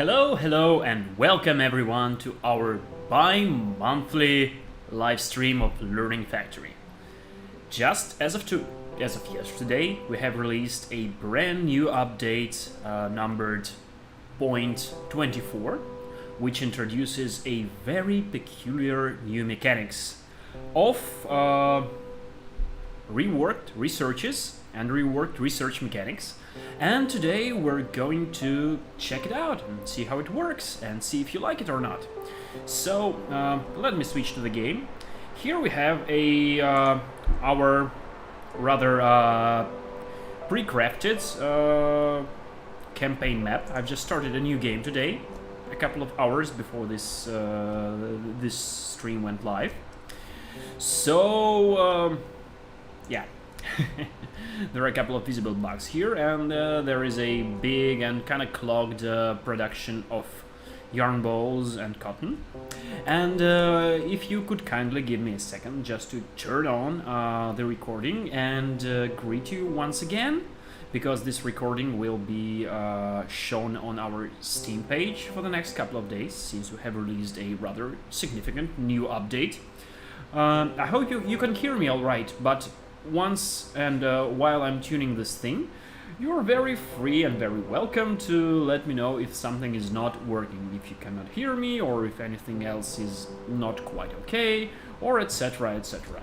Hello, and welcome everyone to our bi-monthly live stream of Learning Factory. Just as of yesterday, we have released a brand new update numbered point 24, which introduces a very peculiar new mechanics of reworked researches and reworked research mechanics. And today we're going to check it out and see how it works and see if you like it or not. So let me switch to the game. Here we have our rather pre-crafted campaign map. I've just started a new game today, a couple of hours before this stream went live. So yeah. There are a couple of visible bugs here, and there is a big and kind of clogged production of yarn balls and cotton. And if you could kindly give me a second just to turn on the recording and greet you once again, because this recording will be shown on our Steam page for the next couple of days, since we have released a rather significant new update. I hope you can hear me all right, but once and while I'm tuning this thing, you're very free and very welcome to let me know if something is not working, if you cannot hear me, or if anything else is not quite okay, or etc, etc.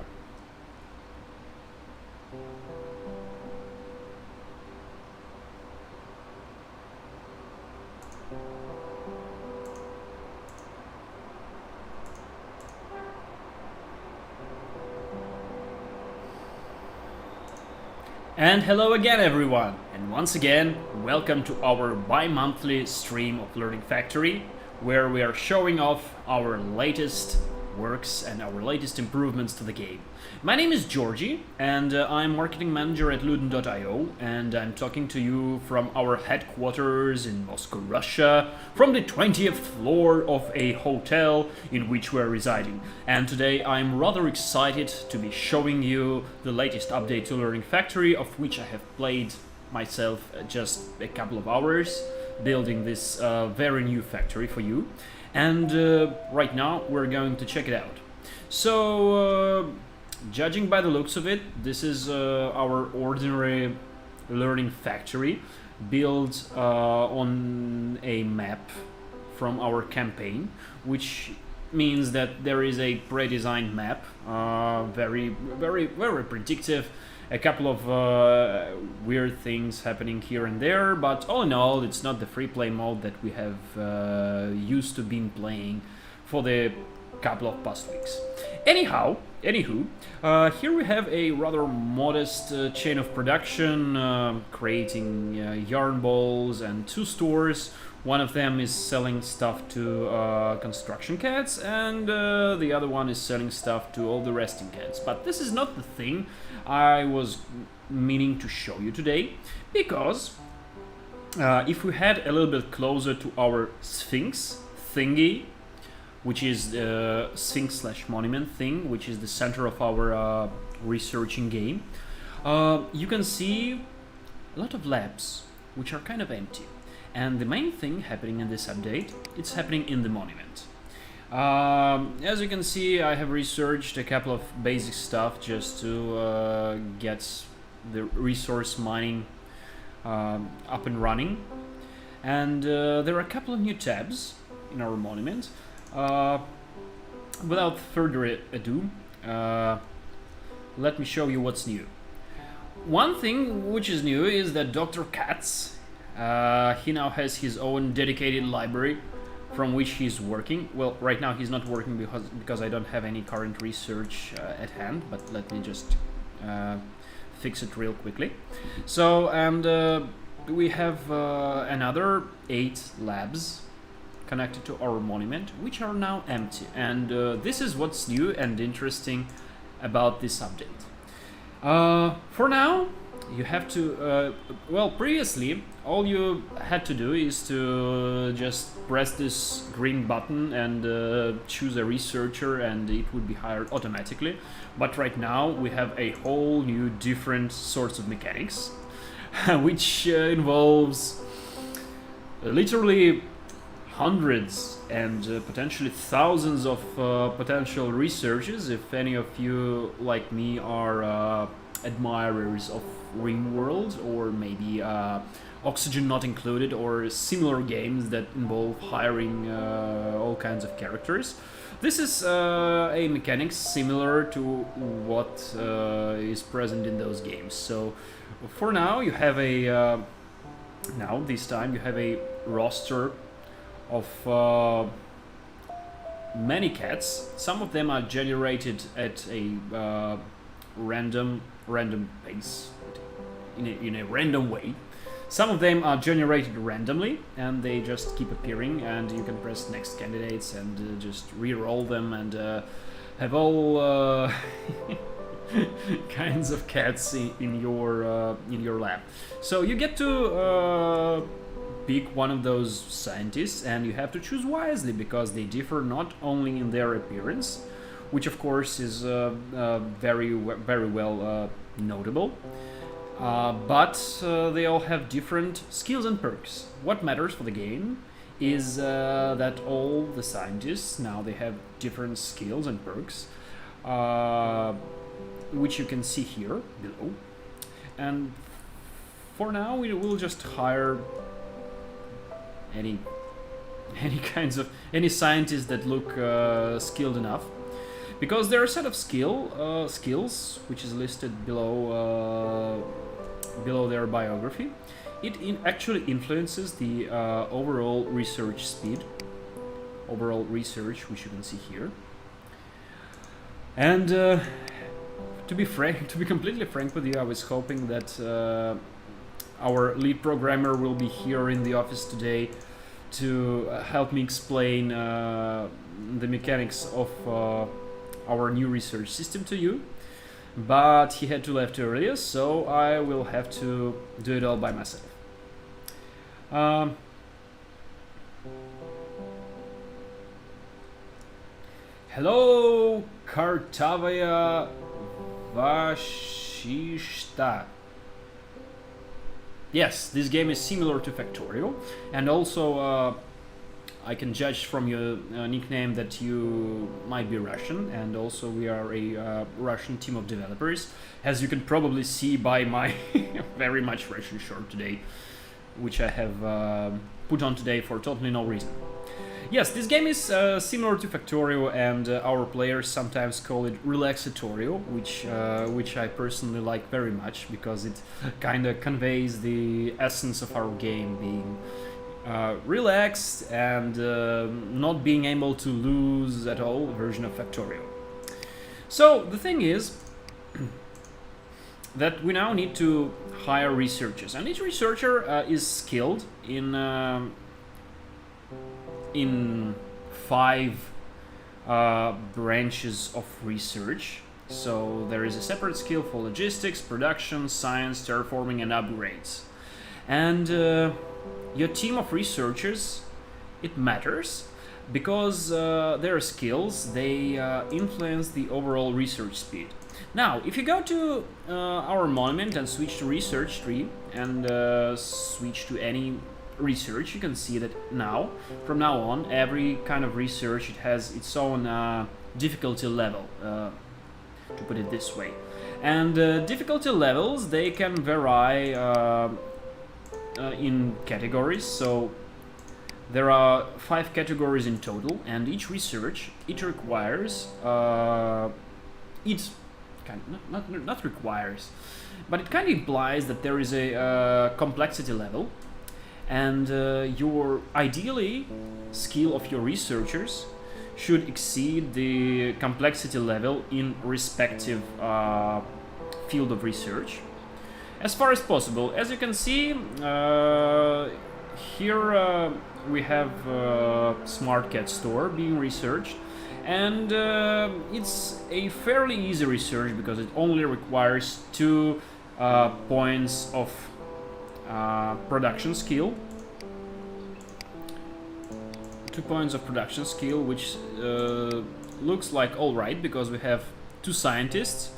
And hello again everyone, and once again, welcome to our bi-monthly stream of Learning Factory, where we are showing off our latest works and our latest improvements to the game. My name is Georgie, and I'm marketing manager at Luden.io, and I'm talking to you from our headquarters in Moscow, Russia, from the 20th floor of a hotel in which we're residing. And today I'm rather excited to be showing you the latest update to Learning Factory, of which I have played myself just a couple of hours, building this very new factory for you. And right now we're going to check it out. So, judging by the looks of it, this is our ordinary Learning Factory built on a map from our campaign, which means that there is a pre-designed map, very predictive. A couple of weird things happening here and there, but all in all, it's not the free play mode that we have used to been playing for the couple of past weeks. Anywho, here we have a rather modest chain of production, creating yarn balls and two stores. One of them is selling stuff to construction cats, and the other one is selling stuff to all the resting cats. But this is not the thing I was meaning to show you today, because if we head a little bit closer to our Sphinx thingy, which is the Sphinx/monument thing, which is the center of our researching game, you can see a lot of labs which are kind of empty. And the main thing happening in this update, it's happening in the monument. As you can see, I have researched a couple of basic stuff just to get the resource mining up and running. And there are a couple of new tabs in our monument. Without further ado, let me show you what's new. One thing which is new is that Dr. Katz, he now has his own dedicated library from which he's working. Well, right now he's not working because I don't have any current research at hand, but let me just fix it real quickly. So, and we have another 8 labs connected to our monument, which are now empty. And this is what's new and interesting about this update. For now, you have to, well, previously all you had to do is to just press this green button and choose a researcher, and it would be hired automatically. But right now we have a whole new different sorts of mechanics which involves literally hundreds and potentially thousands of potential researchers. If any of you, like me, are admirers of RimWorld, or maybe Oxygen Not Included, or similar games that involve hiring all kinds of characters, this is a mechanic similar to what is present in those games. So for now you have a this time you have a roster of many cats. Some of them are generated at a random pace, in a random way. Some of them are generated randomly, and they just keep appearing, and you can press next candidates and just re-roll them and have all kinds of cats in your lab. So you get to pick one of those scientists, and you have to choose wisely, because they differ not only in their appearance, which of course is very well notable, but they all have different skills and perks. What matters for the game is that all the scientists now they have different skills and perks, which you can see here below. And for now we will just hire any scientists that look skilled enough, because there are a set of skills which is listed below their biography. It actually influences the overall research speed, which you can see here. And to be completely frank with you, I was hoping that our lead programmer will be here in the office today to help me explain the mechanics of our new research system to you, but he had to leave earlier, so I will have to do it all by myself. Hello, Kartavaya Vashishta. Yes, this game is similar to Factorio, and also I can judge from your nickname that you might be Russian, and also we are a Russian team of developers, as you can probably see by my very much Russian shirt today, which I have put on today for totally no reason. Yes, this game is similar to Factorio, and our players sometimes call it Relaxatorio, which I personally like very much, because it kind of conveys the essence of our game, being relaxed and not being able to lose at all version of Factorio. So the thing is that we now need to hire researchers, and each researcher is skilled in 5 branches of research. So there is a separate skill for logistics, production, science, terraforming, and upgrades. And your team of researchers, it matters, because their skills, they influence the overall research speed. Now, if you go to our monument and switch to research tree and switch to any research, you can see that now, from now on, every kind of research, it has its own difficulty level, to put it this way. And difficulty levels, they can vary in categories. So there are 5 categories in total, and each research, it requires not requires, but it kind of implies that there is a complexity level, and your ideally skill of your researchers should exceed the complexity level in respective field of research as far as possible. As you can see, here we have Smart Cat Store being researched, and it's a fairly easy research because it only requires 2 points of production skill. 2 points of production skill, which looks like alright, because we have 2 scientists,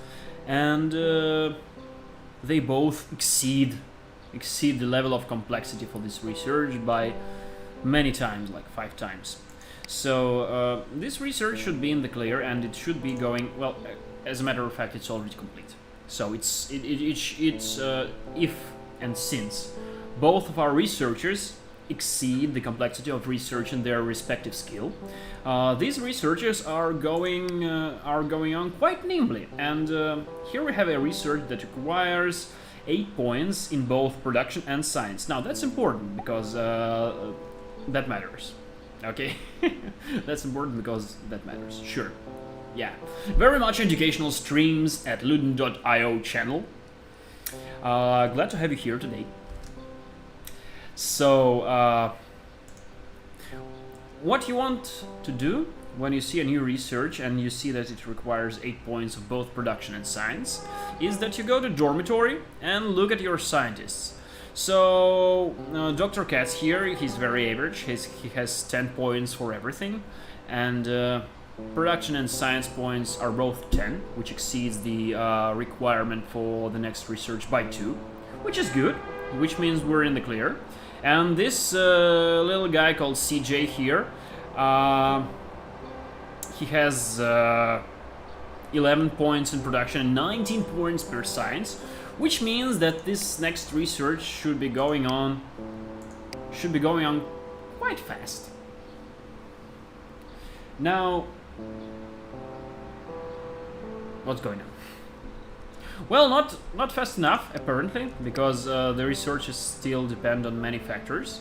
and they both exceed the level of complexity for this research by many times, like 5 times. So this research should be in the clear, and it should be going well. As a matter of fact, it's already complete. So it's if and since both of our researchers exceed the complexity of research in their respective skill, these researchers are going on quite nimbly. And here we have a research that requires 8 points in both production and science. Now that's important because that matters. Okay, that's important because that matters. Sure. Yeah, very much educational streams at Luden.io channel. Glad to have you here today. So, what you want to do when you see a new research and you see that it requires 8 points of both production and science is that you go to dormitory and look at your scientists. So, Dr. Katz here, he's very average. He has 10 points for everything, and production and science points are both 10, which exceeds the requirement for the next research by 2, which is good, which means we're in the clear. And this little guy called CJ here, he has 11 points in production and 19 points per science, which means that this next research should be going on quite fast. Now, what's going on? Well, not fast enough, apparently, because the researches still depend on many factors.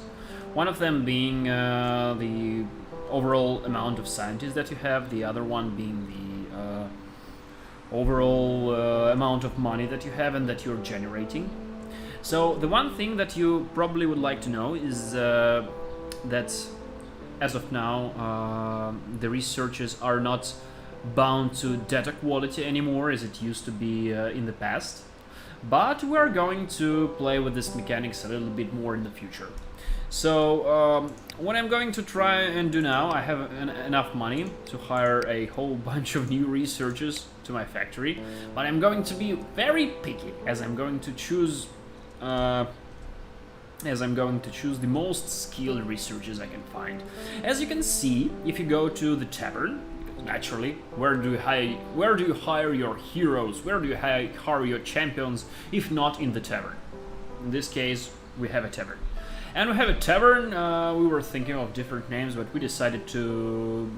One of them being the overall amount of scientists that you have, the other one being the overall amount of money that you have and that you're generating. So the one thing that you probably would like to know is that as of now the researchers are not bound to data quality anymore as it used to be in the past, but we are going to play with this mechanics a little bit more in the future. So what I'm going to try and do now, I have enough money to hire a whole bunch of new researchers to my factory, but I'm going to be very picky as I'm going to choose the most skilled researchers I can find. As you can see, if you go to the tavern, naturally, where do you hire your heroes? Where do you hire your champions if not in the tavern? In this case, we have a tavern. And we have a tavern. We were thinking of different names, but we decided to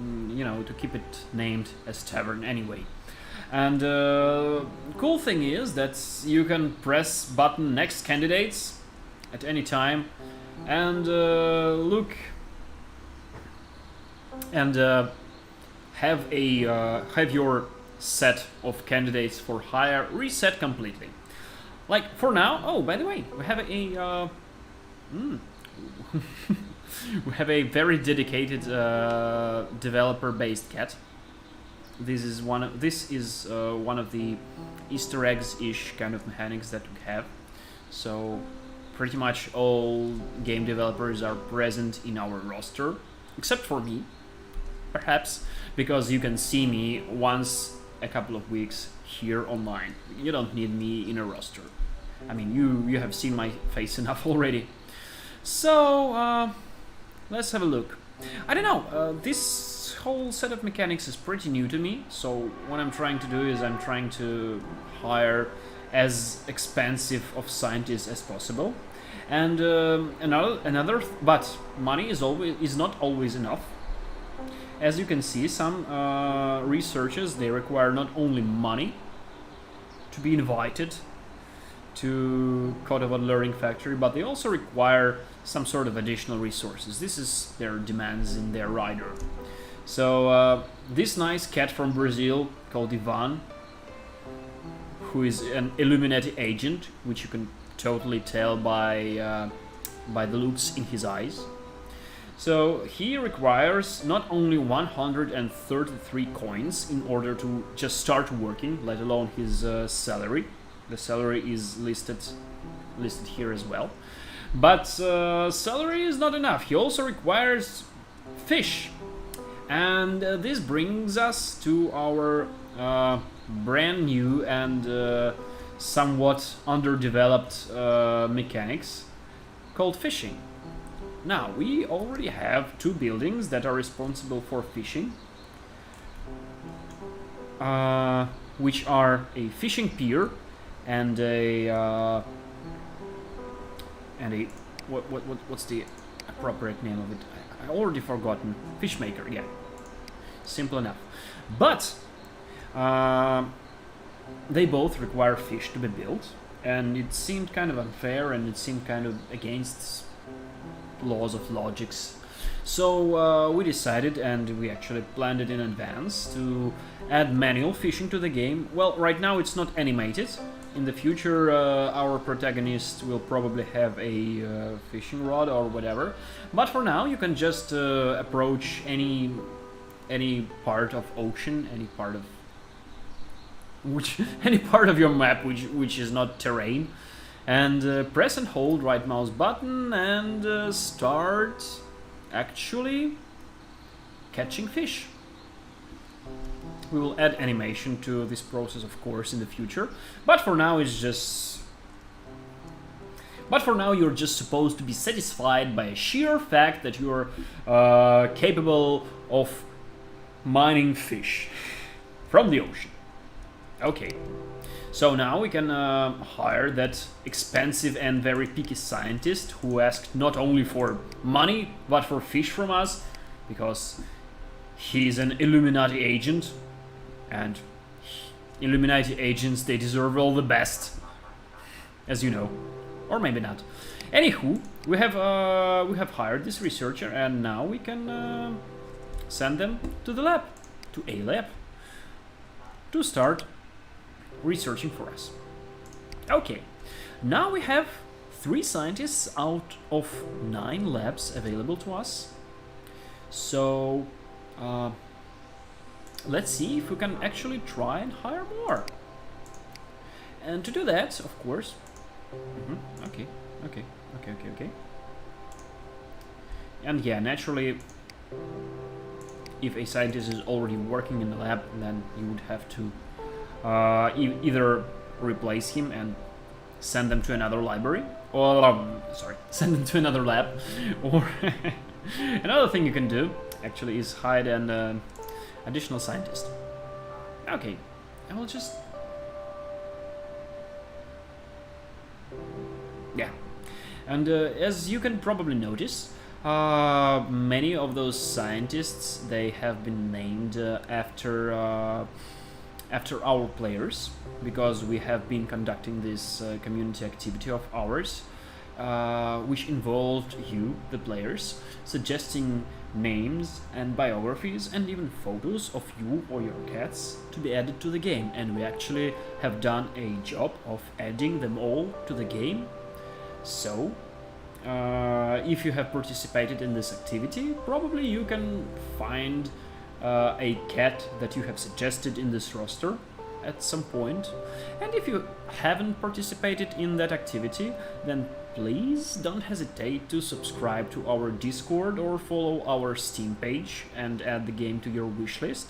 keep it named as tavern anyway. And cool thing is that you can press button next candidates at any time and look and have your set of candidates for hire reset completely. Like for now. Oh, by the way, we have a we have a very dedicated developer-based cat. This is one of the Easter eggs-ish kind of mechanics that we have. So pretty much all game developers are present in our roster, except for me, perhaps because you can see me once a couple of weeks here online. You don't need me in a roster. I mean, you have seen my face enough already. So let's have a look. I don't know, this whole set of mechanics is pretty new to me, so what I'm trying to do is I'm trying to hire as expensive of scientists as possible. And but money is not always enough. As you can see, some researchers, they require not only money to be invited to Kodovan Learning Factory, but they also require some sort of additional resources. This is their demands in their rider. So this nice cat from Brazil called Ivan, who is an Illuminati agent, which you can totally tell by the looks in his eyes. So he requires not only 133 coins in order to just start working, let alone his salary. The salary is listed here as well. But salary is not enough. He also requires fish. And this brings us to our brand new and somewhat underdeveloped mechanics called fishing. Now, we already have 2 buildings that are responsible for fishing, which are a fishing pier and what's the appropriate name of it? I already forgotten. Fishmaker, yeah. Simple enough. But they both require fish to be built, and it seemed kind of unfair, and it seemed kind of against laws of logics. So we decided, and we actually planned it in advance, to add manual fishing to the game. Well, right now it's not animated. In the future, our protagonist will probably have a fishing rod or whatever. But for now, you can just approach any part of ocean, any part of any part of your map which is not terrain, and press and hold right mouse button and start actually catching fish. We will add animation to this process, of course, in the future, but for now it's just... But for now you're just supposed to be satisfied by a sheer fact that you're capable of mining fish from the ocean. Okay, so now we can hire that expensive and very picky scientist who asked not only for money but for fish from us, because he's an Illuminati agent, and Illuminati agents, they deserve all the best, as you know, or maybe not. Anywho, we have hired this researcher, and now we can send them to the lab, to a lab, to start researching for us. Okay, now we have 3 scientists out of 9 labs available to us. So let's see if we can actually try and hire more. And to do that, of course, okay. And yeah, naturally, if a scientist is already working in the lab, then you would have to either replace him and send them to another library, or send them to another lab, or another thing you can do actually is hide an additional scientist. Okay, I will just... Yeah, and as you can probably notice, many of those scientists, they have been named after our players, because we have been conducting this community activity of ours, which involved you, the players, suggesting names and biographies and even photos of you or your cats to be added to the game, and we actually have done a job of adding them all to the game. So if you have participated in this activity, probably you can find a cat that you have suggested in this roster at some point. And if you haven't participated in that activity, then please don't hesitate to subscribe to our Discord or follow our Steam page and add the game to your wishlist,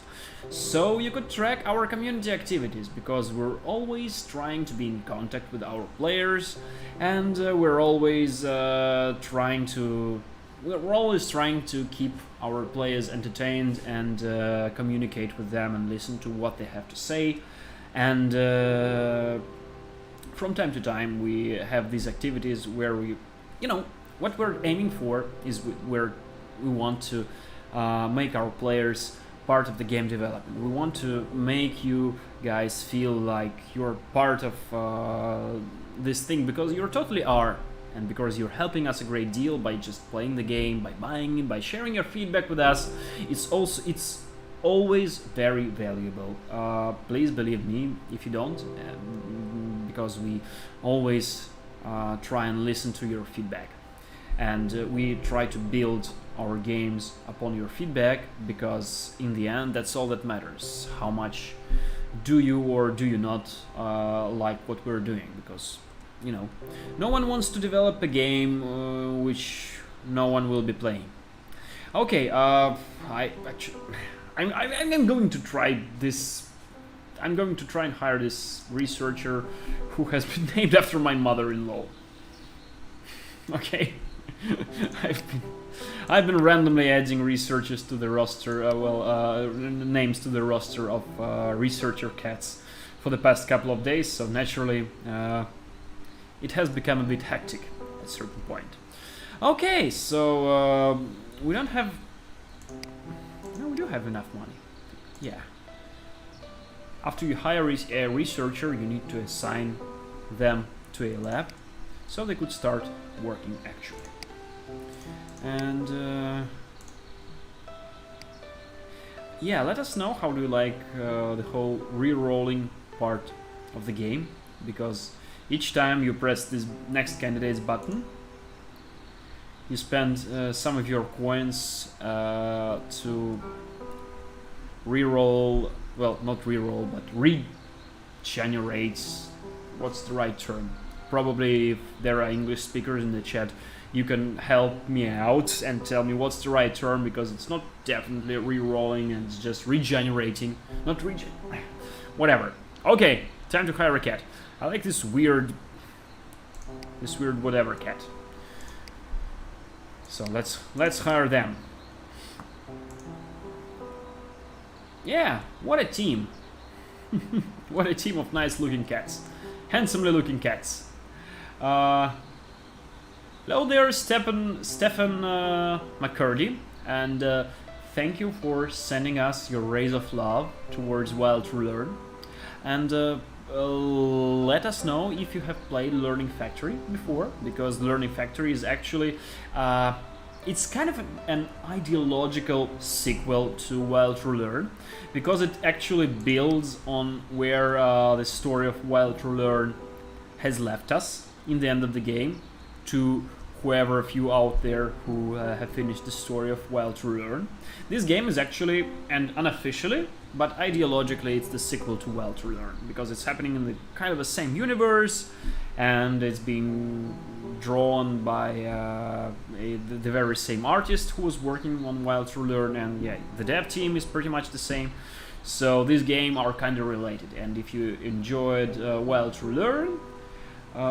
so you could track our community activities, because we're always trying to be in contact with our players, and we're always trying to keep our players entertained and communicate with them and listen to what they have to say. And from time to time we have these activities where we, what we're aiming for is where we want to make our players part of the game development. We want to make you guys feel like you're part of this thing, because you totally are, and because you're helping us a great deal by just playing the game, by buying it, by sharing your feedback with us. It's always very valuable. Please believe me if you don't, because we always try and listen to your feedback, and we try to build our games upon your feedback, because in the end that's all that matters. How much do you or do you not like what we're doing? Because no one wants to develop a game which no one will be playing. Okay, I'm going to try this. I'm going to try and hire this researcher who has been named after my mother-in-law. Okay. I've been I've been randomly adding researchers to the roster, names to the roster of researcher cats for the past couple of days, so naturally it has become a bit hectic at a certain point. Okay, so we don't have... No, we do have enough money. Yeah. After you hire a researcher, you need to assign them to a lab, so they could start working actually. And yeah, let us know how do you like the whole re-rolling part of the game, because each time you press this next candidates button, you spend some of your coins to re-roll, well, not re-roll, but regenerate. What's the right term? Probably if there are English speakers in the chat, you can help me out and tell me what's the right term, because it's not definitely re-rolling and it's just regenerating. Not whatever. Okay, time to hire a cat. I like this weird whatever cat. So let's hire them. Yeah, what a team. What a team of nice looking cats. Handsomely looking cats. Hello there, Stefan McCurdy, and thank you for sending us your rays of love towards Wild to Learn. And let us know if you have played Learning Factory before, because Learning Factory is actually it's kind of an ideological sequel to Wild to Learn, because it actually builds on where the story of Wild to Learn has left us in the end of the game, to whoever of you out there who have finished the story of Wild to Learn. This game is actually, and unofficially, but ideologically, it's the sequel to Wild to Learn, because it's happening in the kind of the same universe, and it's being drawn by the very same artist who was working on Wild to Learn, and yeah, the dev team is pretty much the same. So this game are kind of related, and if you enjoyed Wild to Learn,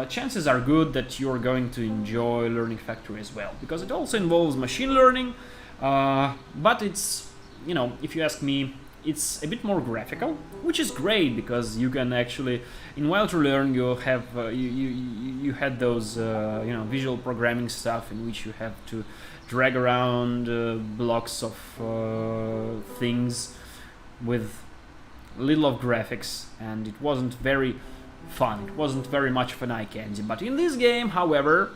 chances are good that you're going to enjoy Learning Factory as well, because it also involves machine learning, but it's, you know, if you ask me, it's a bit more graphical, which is great, because you can actually, in Wild to Learn, you have you had those you know, visual programming stuff in which you have to drag around blocks of things with little of graphics, and it wasn't very fun. It wasn't very much of an eye candy. But in this game, however,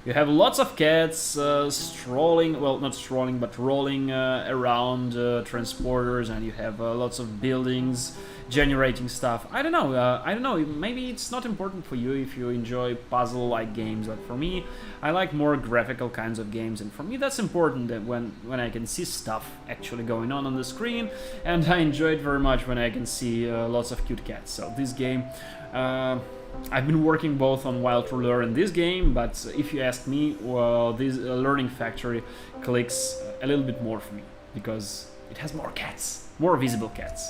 you have lots of cats strolling, well, not strolling, but rolling around transporters, and you have lots of buildings generating stuff. I don't know, maybe it's not important for you if you enjoy puzzle-like games, but for me, I like more graphical kinds of games, and for me that's important, that when I can see stuff actually going on the screen, and I enjoy it very much when I can see lots of cute cats. So this game, I've been working both on Wild to Learn and this game, but if you ask me, well, this Learning Factory clicks a little bit more for me, because it has more cats, more visible cats.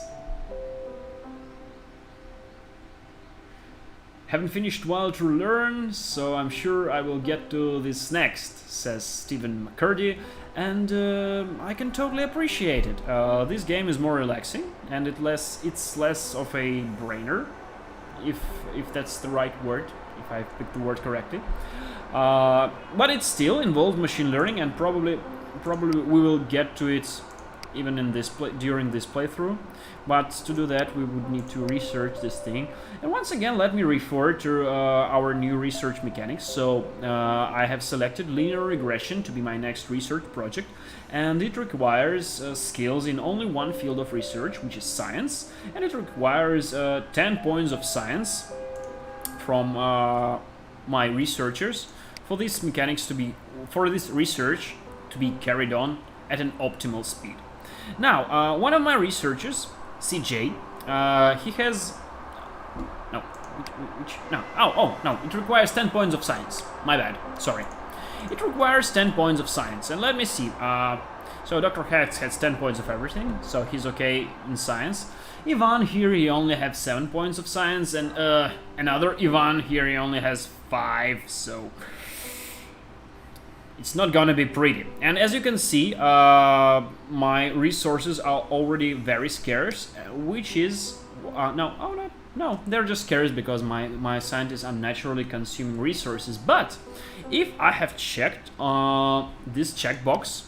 Haven't finished Wild to Learn, so I'm sure I will get to this next, says Stephen McCurdy, and I can totally appreciate it. This game is more relaxing, and it's less of a brainer, if that's the right word, if I picked the word correctly. But it still involves machine learning, and probably we will get to it even in this during this playthrough. But to do that, we would need to research this thing. And once again, let me refer to our new research mechanics. So I have selected linear regression to be my next research project, and it requires skills in only one field of research, which is science, and it requires 10 points of science from my researchers for this research to be carried on at an optimal speed. Now, one of my researchers, CJ, he has no, it requires 10 points of science. My bad, sorry. It requires 10 points of science, and let me see. So Dr. Hatz has 10 points of everything, so he's okay in science. Ivan here, he only has 7 points of science, and another Ivan here, he only has 5, so it's not gonna be pretty. And as you can see, my resources are already very scarce, which is no, they're just scarce because my scientists are naturally consuming resources. But if I have checked this checkbox,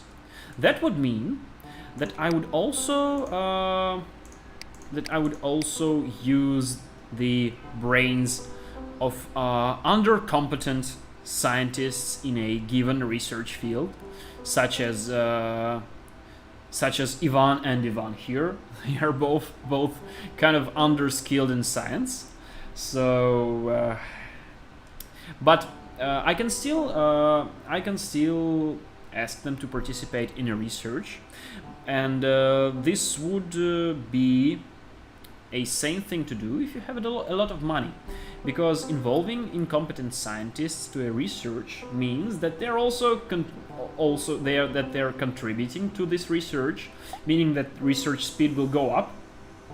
that would mean that I would also use the brains of undercompetent scientists in a given research field, such as Ivan and Ivan here. They are both kind of underskilled in science. So, but I can still ask them to participate in a research, and this would be a sane thing to do if you have a lot of money, because involving incompetent scientists to a research means that they're they're contributing to this research, meaning that research speed will go up.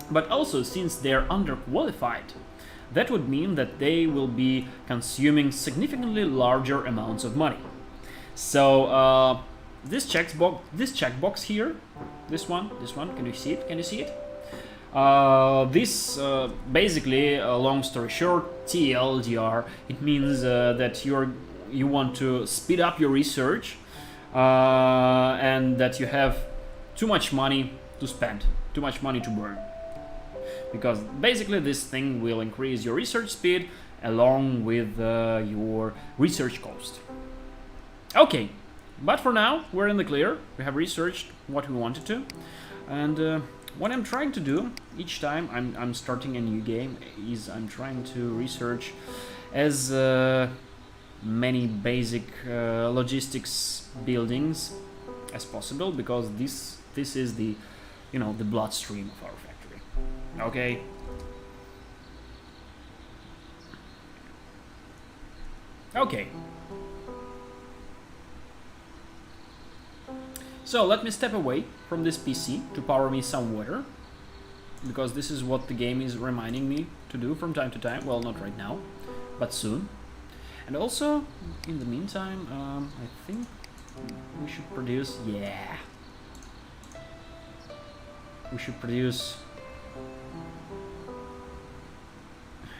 But also, since they're underqualified, that would mean that they will be consuming significantly larger amounts of money. So this checkbox here, this one, can you see it? This basically, long story short, TLDR, it means that you want to speed up your research, and that you have too much money to spend, too much money to burn. Because basically this thing will increase your research speed along with your research cost. Okay, but for now we're in the clear. We have researched what we wanted to, and what I'm trying to do each time I'm starting a new game is I'm trying to research as many basic logistics buildings as possible, because this is the the bloodstream of our factory. Okay. Okay. So let me step away from this PC to power me some water, because this is what the game is reminding me to do from time to time. Well, not right now, but soon. And also, in the meantime, I think we should produce... Yeah. We should produce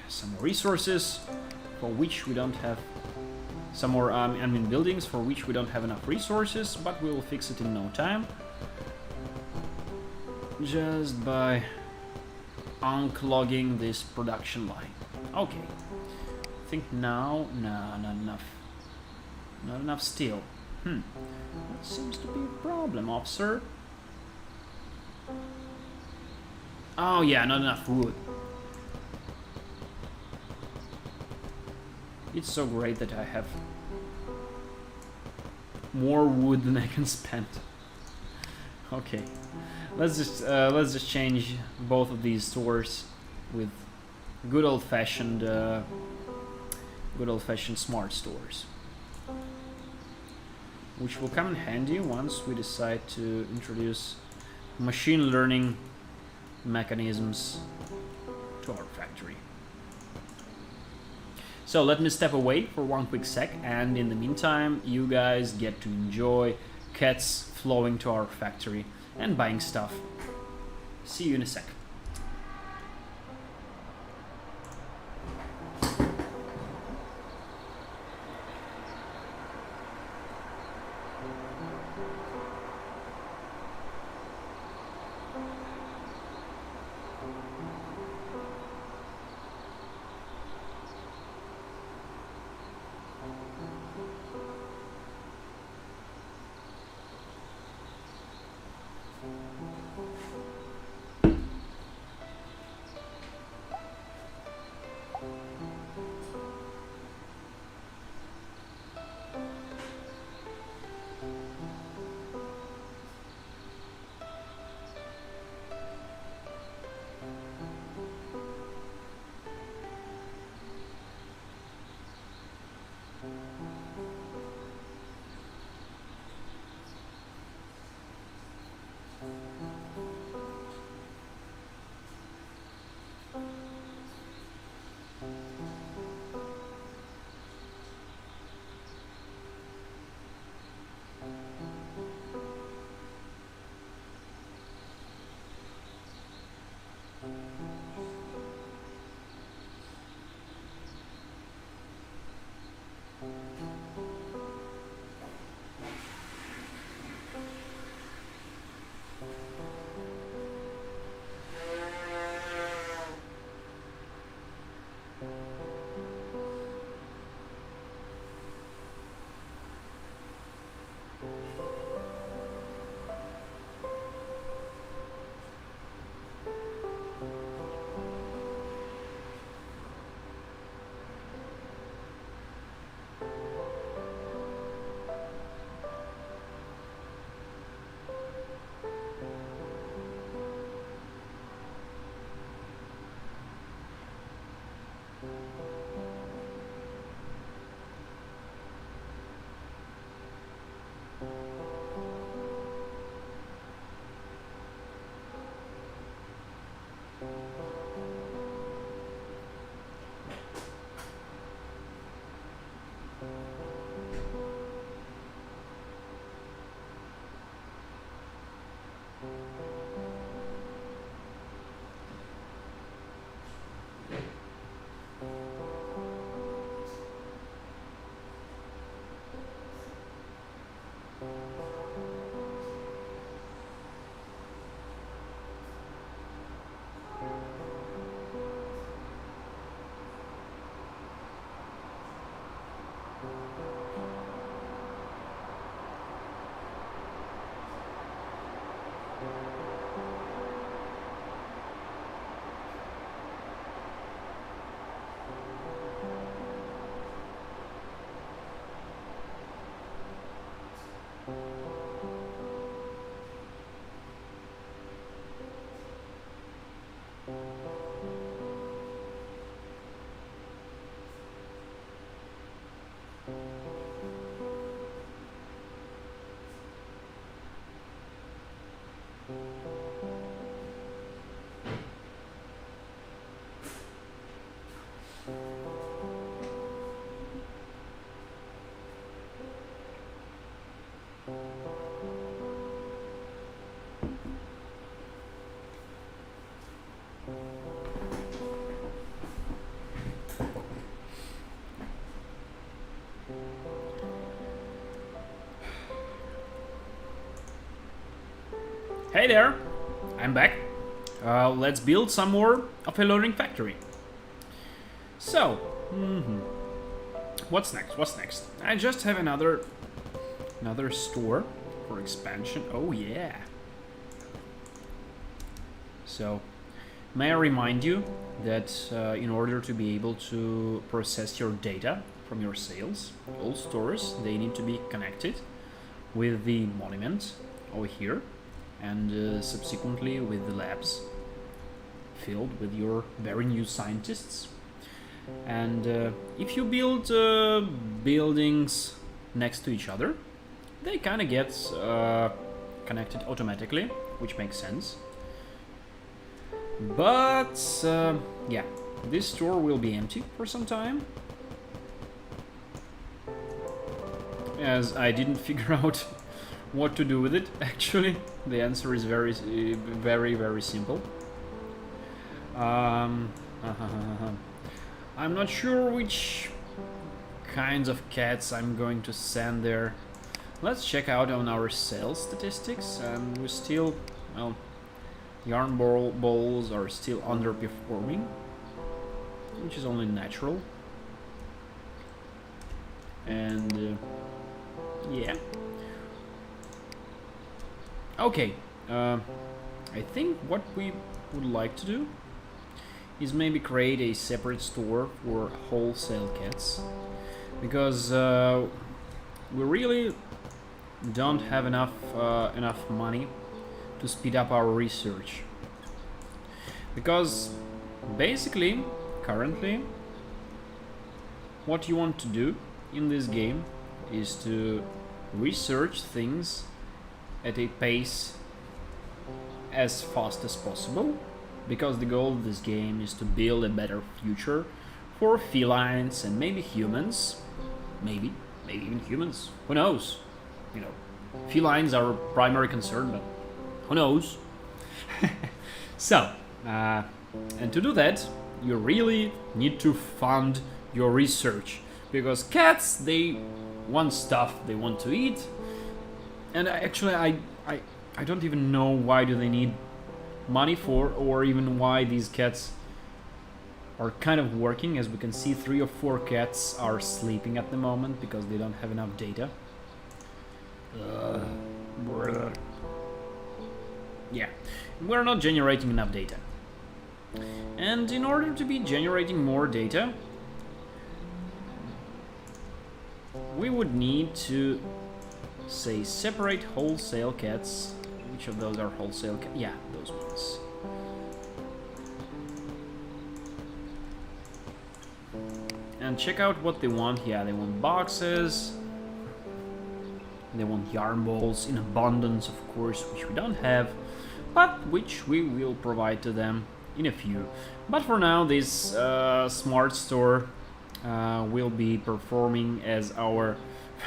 some more resources for which we don't have... Some more, buildings for which we don't have enough resources, but we will fix it in no time. Just by unclogging this production line. Okay. I think now... No, not enough. Not enough steel. That seems to be a problem, officer. Oh yeah, not enough wood. It's so great that I have more wood than I can spend. Okay, let's just change both of these stores with good old-fashioned smart stores, which will come in handy once we decide to introduce machine learning mechanisms to our factory. So let me step away for one quick sec, and in the meantime you guys get to enjoy cats flowing to our factory and buying stuff. See you in a sec. Hey there, I'm back. Let's build some more of a learning factory. So, what's next? What's next? I just have another store for expansion. Oh yeah. So, may I remind you that in order to be able to process your data from your sales, all stores, they need to be connected with the monument over here, and subsequently with the labs filled with your very new scientists. And if you build buildings next to each other, they kind of get connected automatically, which makes sense. But yeah, this store will be empty for some time, as I didn't figure out what to do with it. Actually, the answer is very simple. I'm not sure which kinds of cats I'm going to send there. Let's check out on our sales statistics, and we're still, well, yarn balls are still underperforming, which is only natural. And yeah. Okay, I think what we would like to do is maybe create a separate store for wholesale kits, because we really don't have enough money to speed up our research. Because basically, currently, what you want to do in this game is to research things at a pace as fast as possible, because the goal of this game is to build a better future for felines and maybe humans, maybe even humans, who knows, you know, felines are our primary concern, but who knows. So and to do that, you really need to fund your research, because cats, they want stuff they want to eat. And actually, I don't even know why do they need money for, or even why these cats are kind of working. As we can see, 3 or 4 cats are sleeping at the moment because they don't have enough data. Yeah, we're not generating enough data. And in order to be generating more data, we would need to say separate wholesale cats. Which of those are wholesale cats? Yeah, those ones. And check out what they want. Yeah, they want boxes. They want yarn balls in abundance, of course, which we don't have, but which we will provide to them in a few. But for now, this smart store will be performing as our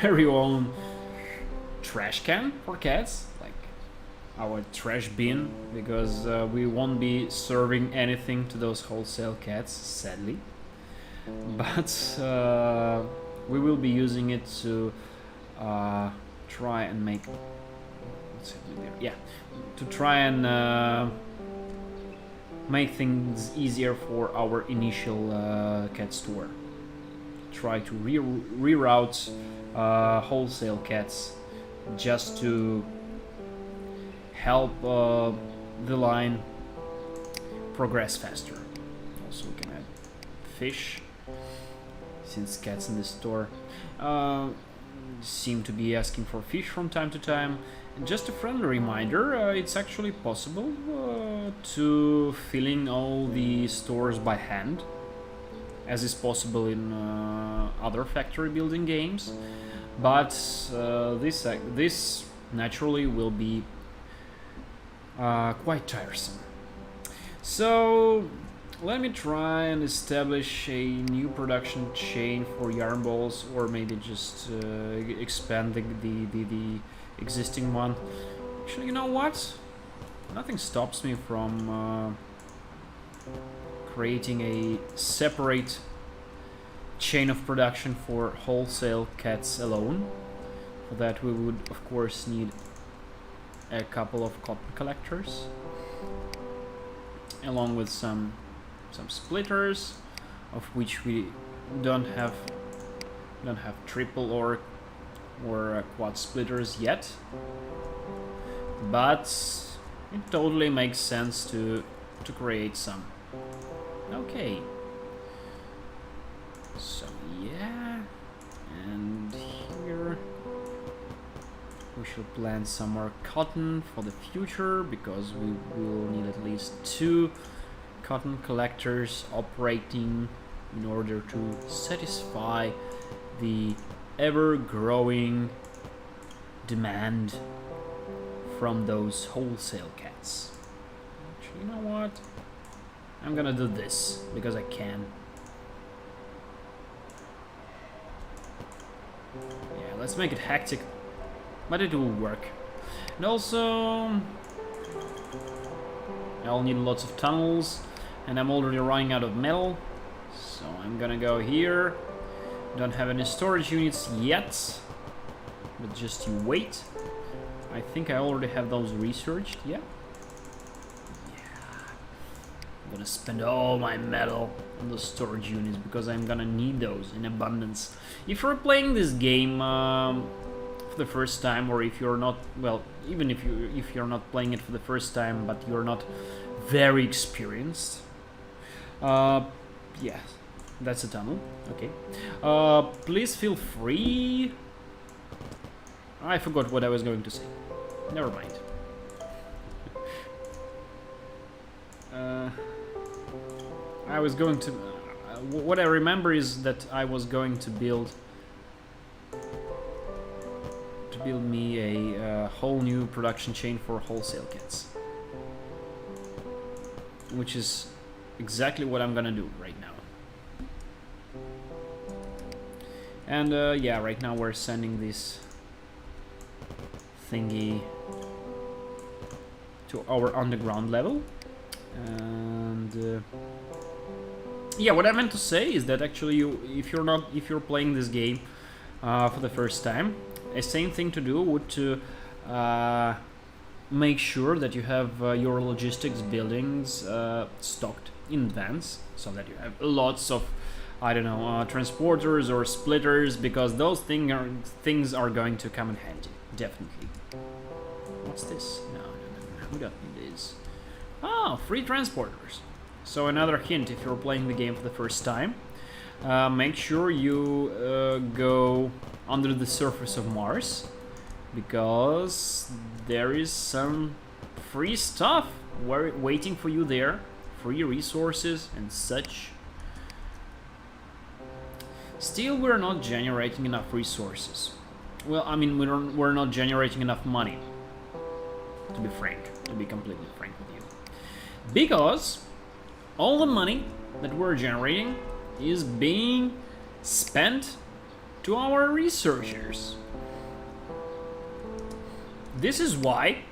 very own trash can for cats, like our trash bin, because we won't be serving anything to those wholesale cats, sadly. But we will be using it to try and make, what's happening there? Yeah, to try and make things easier for our initial cat store. Try to reroute wholesale cats just to help the line progress faster. Also, we can add fish, since cats in the store seem to be asking for fish from time to time. And just a friendly reminder, it's actually possible to fill in all the stores by hand, as is possible in other factory building games, but this naturally will be quite tiresome. So let me try and establish a new production chain for yarn balls, or maybe just expand the existing one. Actually, you know what? Nothing stops me from creating a separate chain of production for wholesale cats alone. For that we would of course need a couple of cotton collectors, along with some splitters, of which we don't have triple or quad splitters yet, but it totally makes sense to create some. Okay, so yeah, and here we should plant some more cotton for the future, because we will need at least 2 cotton collectors operating in order to satisfy the ever-growing demand from those wholesale cats. Actually, you know what? I'm gonna do this because I can. Yeah, let's make it hectic, but it will work. And also, I'll need lots of tunnels, and I'm already running out of metal, so I'm gonna go here. Don't have any storage units yet, but just you wait. I think I already have those researched. Yeah. I'm gonna spend all my metal on the storage units, because I'm gonna need those in abundance. If you're playing this game for the first time, or if you're not, well, even if you're not playing it for the first time, but you're not very experienced, yeah, that's a tunnel. Okay, please feel free. I forgot what I was going to say. Never mind. I was going to. What I remember is that I was going to build me a whole new production chain for wholesale kits, which is exactly what I'm gonna do right now. And yeah, right now we're sending this thingy to our underground level, and yeah, what I meant to say is that actually, if you're playing this game for the first time, a same thing to do would to make sure that you have your logistics buildings stocked in advance, so that you have lots of, I don't know, transporters or splitters, because those things are going to come in handy, definitely. What's this? No, we don't need this. Oh, free transporters. So another hint, if you're playing the game for the first time, make sure you go under the surface of Mars, because there is some free stuff waiting for you there, free resources and such. Still, we're not generating enough resources. Well, I mean, we're not generating enough money, to be frank, to be completely frank with you. Because all the money that we're generating is being spent to our researchers. This is why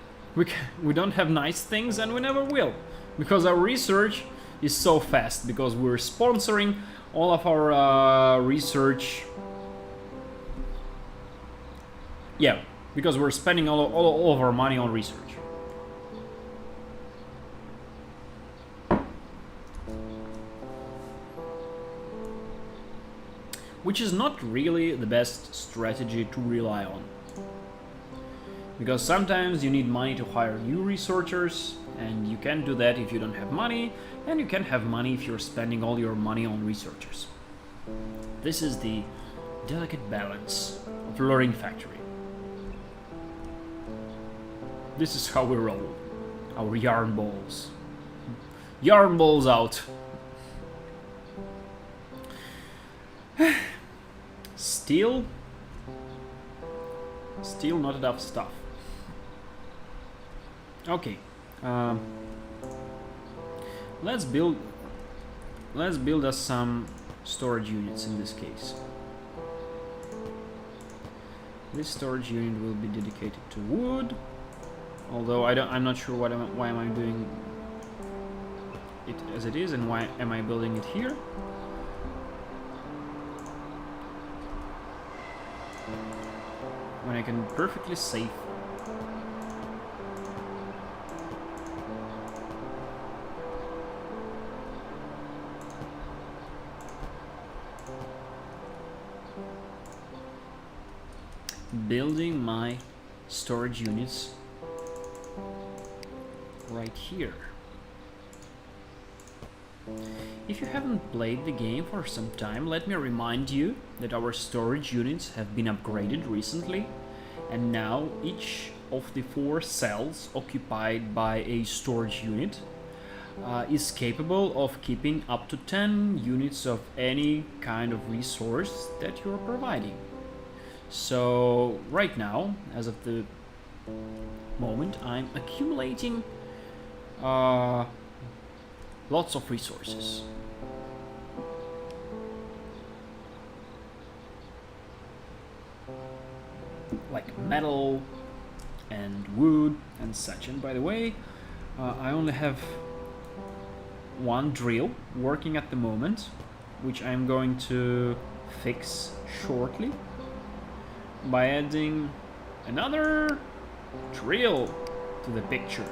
we don't have nice things, and we never will, because our research is so fast, because we're sponsoring all of our research. Yeah, because we're spending all of our money on research. Which is not really the best strategy to rely on. Because sometimes you need money to hire new researchers, and you can't do that if you don't have money, and you can't have money if you're spending all your money on researchers. This is the delicate balance of Learning Factory. This is how we roll. Our yarn balls. Yarn balls out. Still not enough stuff. Okay, let's build us some storage units in this case. This storage unit will be dedicated to wood, although I'm not sure why am I doing it as it is, and why am I building it here. When I can perfectly safe building my storage units right here. If you haven't played the game for some time, let me remind you that our storage units have been upgraded recently, and now each of the 4 cells occupied by a storage unit is capable of keeping up to 10 units of any kind of resource that you're providing. So right now, as of the moment, I'm accumulating lots of resources. Like metal and wood and such. And by the way, I only have one drill working at the moment, which I'm going to fix shortly by adding another drill to the picture.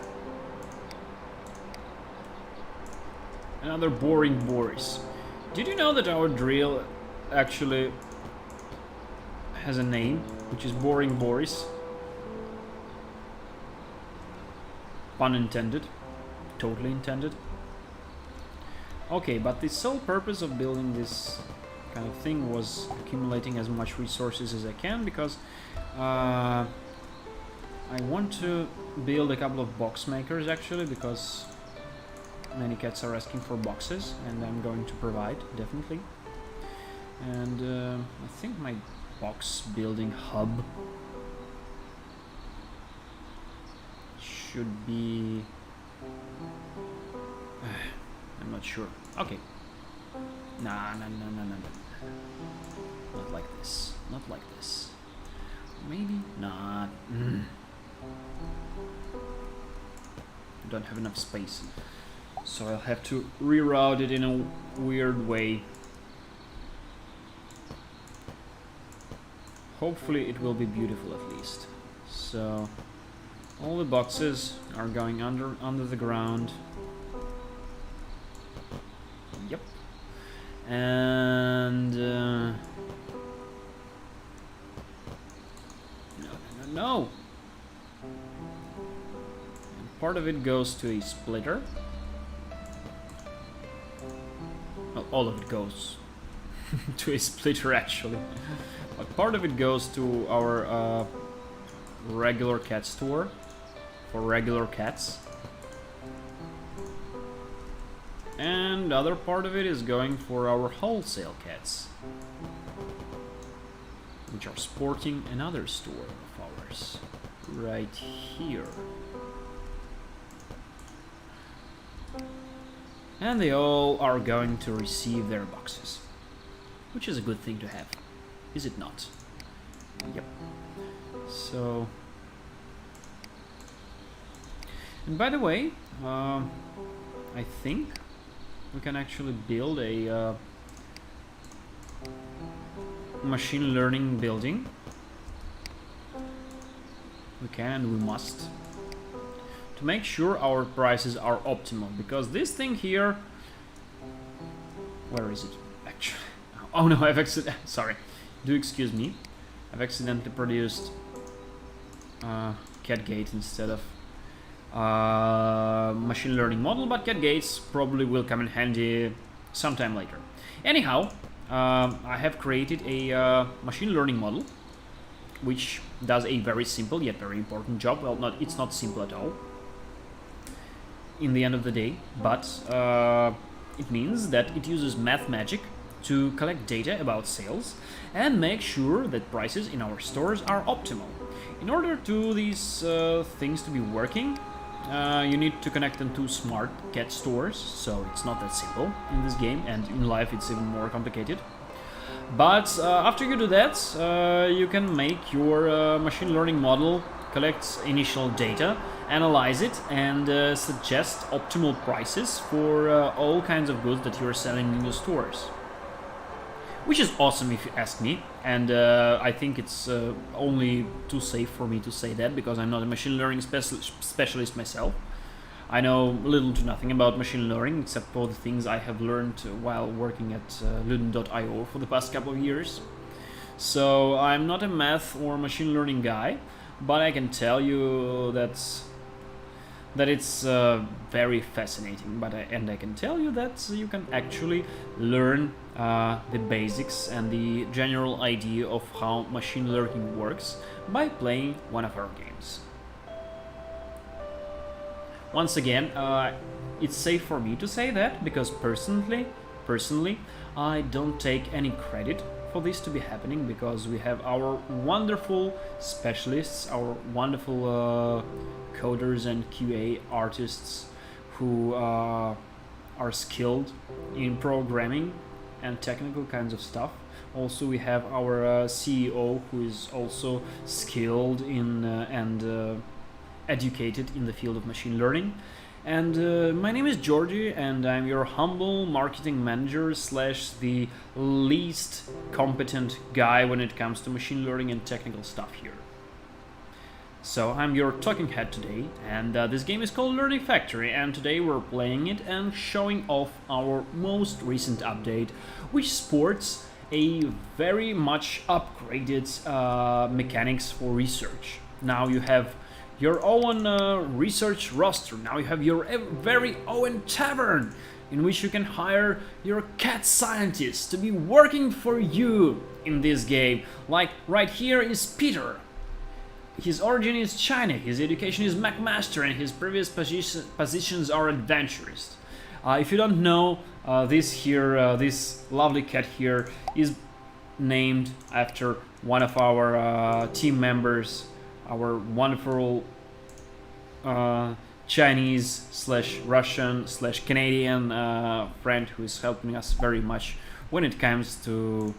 Another boring Boris. Did you know that our drill actually has a name, which is Boring Boris? Pun intended. Totally intended. Okay, but the sole purpose of building this kind of thing was accumulating as much resources as I can, because I want to build a couple of box makers actually, because many cats are asking for boxes, and I'm going to provide, definitely. And I think my box building hub should be... I'm not sure. Okay. Nah. Not like this. Not like this. Maybe not. Don't have enough space. So I'll have to reroute it in a weird way. Hopefully it will be beautiful at least. So all the boxes are going under the ground. Yep. And no. And part of it goes to a splitter. Well, all of it goes to a splitter actually, but part of it goes to our regular cat store for regular cats, and the other part of it is going for our wholesale cats, which are sporting another store of ours right here. and they all are going to receive their boxes, which is a good thing to have, is it not? Yep. So, and by the way, I think we can actually build a machine learning building. We can and we must, to make sure our prices are optimal, because this thing here, where is it actually? Oh no, I've accidentally, sorry, do excuse me, I've accidentally produced CatGate instead of machine learning model, but CatGates probably will come in handy sometime later. Anyhow, I have created a machine learning model which does a very simple yet very important job. Well, it's not simple at all in the end of the day, but it means that it uses math magic to collect data about sales and make sure that prices in our stores are optimal. In order to these things to be working, you need to connect them to smart cat stores, so it's not that simple in this game, and in life it's even more complicated. But after you do that, you can make your machine learning model collect initial data, analyze it, and suggest optimal prices for all kinds of goods that you're selling in your stores. Which is awesome if you ask me, and I think it's only too safe for me to say that, because I'm not a machine learning specialist myself. I know little to nothing about machine learning, except for the things I have learned while working at Luden.io for the past couple of years. So I'm not a math or machine learning guy, but I can tell you that it's very fascinating. And I can tell you that you can actually learn the basics and the general idea of how machine learning works by playing one of our games. Once again, it's safe for me to say that, because personally, I don't take any credit for this to be happening, because we have our wonderful specialists, our wonderful coders and QA artists who are skilled in programming and technical kinds of stuff. Also, we have our CEO, who is also skilled in and educated in the field of machine learning. And my name is Georgie, and I'm your humble marketing manager / the least competent guy when it comes to machine learning and technical stuff here. So I'm your talking head today, and this game is called Learning Factory, and today we're playing it and showing off our most recent update, which sports a very much upgraded mechanics for research. Now you have your own research roster. Now you have your very own tavern, in which you can hire your cat scientists to be working for you in this game. Like right here is Peter. His origin is China, his education is McMaster, and his previous positions are adventurist. If you don't know, this lovely cat here is named after one of our team members, our wonderful Chinese / Russian / Canadian friend, who is helping us very much when it comes to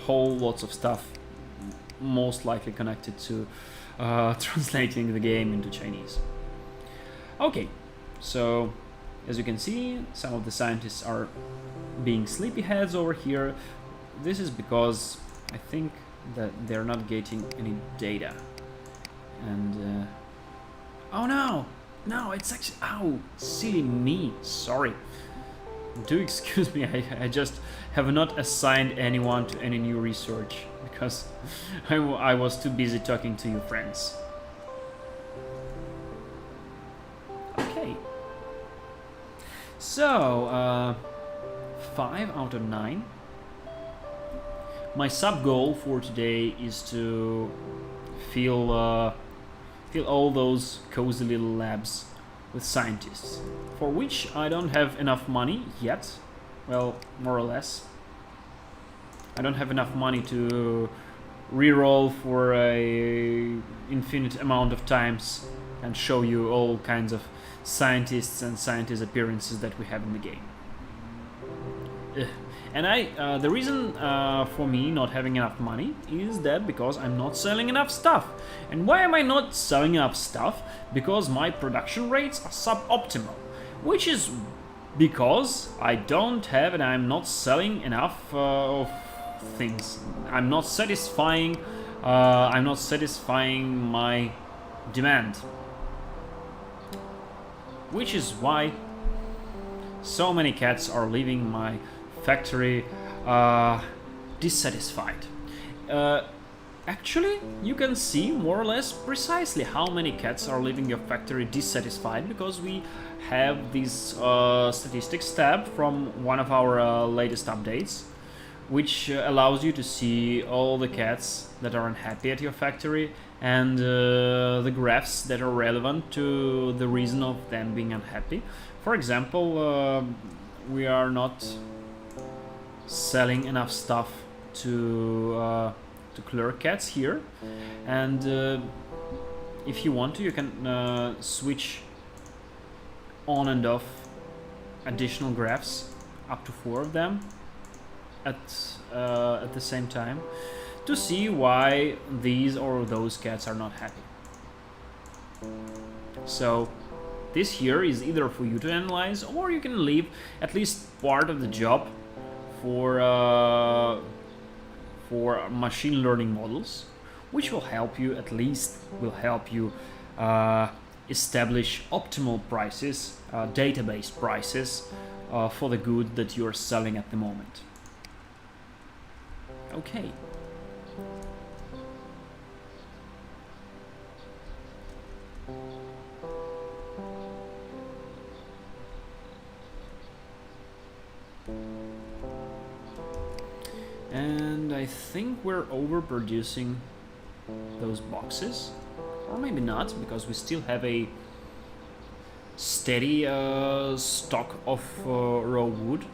whole lots of stuff, most likely connected to translating the game into Chinese. Okay, so as you can see, some of the scientists are being sleepyheads over here. This is because I think that they're not getting any data. And oh no, it's actually, ow, silly me, sorry, do excuse me. I just have not assigned anyone to any new research, because I was too busy talking to you friends. Okay, so 5 out of 9. My sub goal for today is to fill all those cozy little labs with scientists, for which I don't have enough money yet. Well, more or less. I don't have enough money to re-roll for a infinite amount of times and show you all kinds of scientists and scientist appearances that we have in the game. Ugh. And the reason for me not having enough money is that because I'm not selling enough stuff. And why am I not selling enough stuff? Because my production rates are suboptimal, which is because I don't have and I'm not selling enough of things. I'm not satisfying my demand, which is why so many cats are leaving my factory dissatisfied. Actually, you can see more or less precisely how many cats are leaving your factory dissatisfied, because we have this statistics tab from one of our latest updates, which allows you to see all the cats that are unhappy at your factory and the graphs that are relevant to the reason of them being unhappy. For example, we are not selling enough stuff to clerk cats here, and if you want to, you can switch on and off additional graphs, up to 4 of them at the same time, to see why these or those cats are not happy. So this here is either for you to analyze, or you can leave at least part of the job for machine learning models, which will help you, establish optimal prices, database prices for the good that you're selling at the moment. Okay. And I think we're overproducing those boxes, or maybe not, because we still have a steady stock of raw wood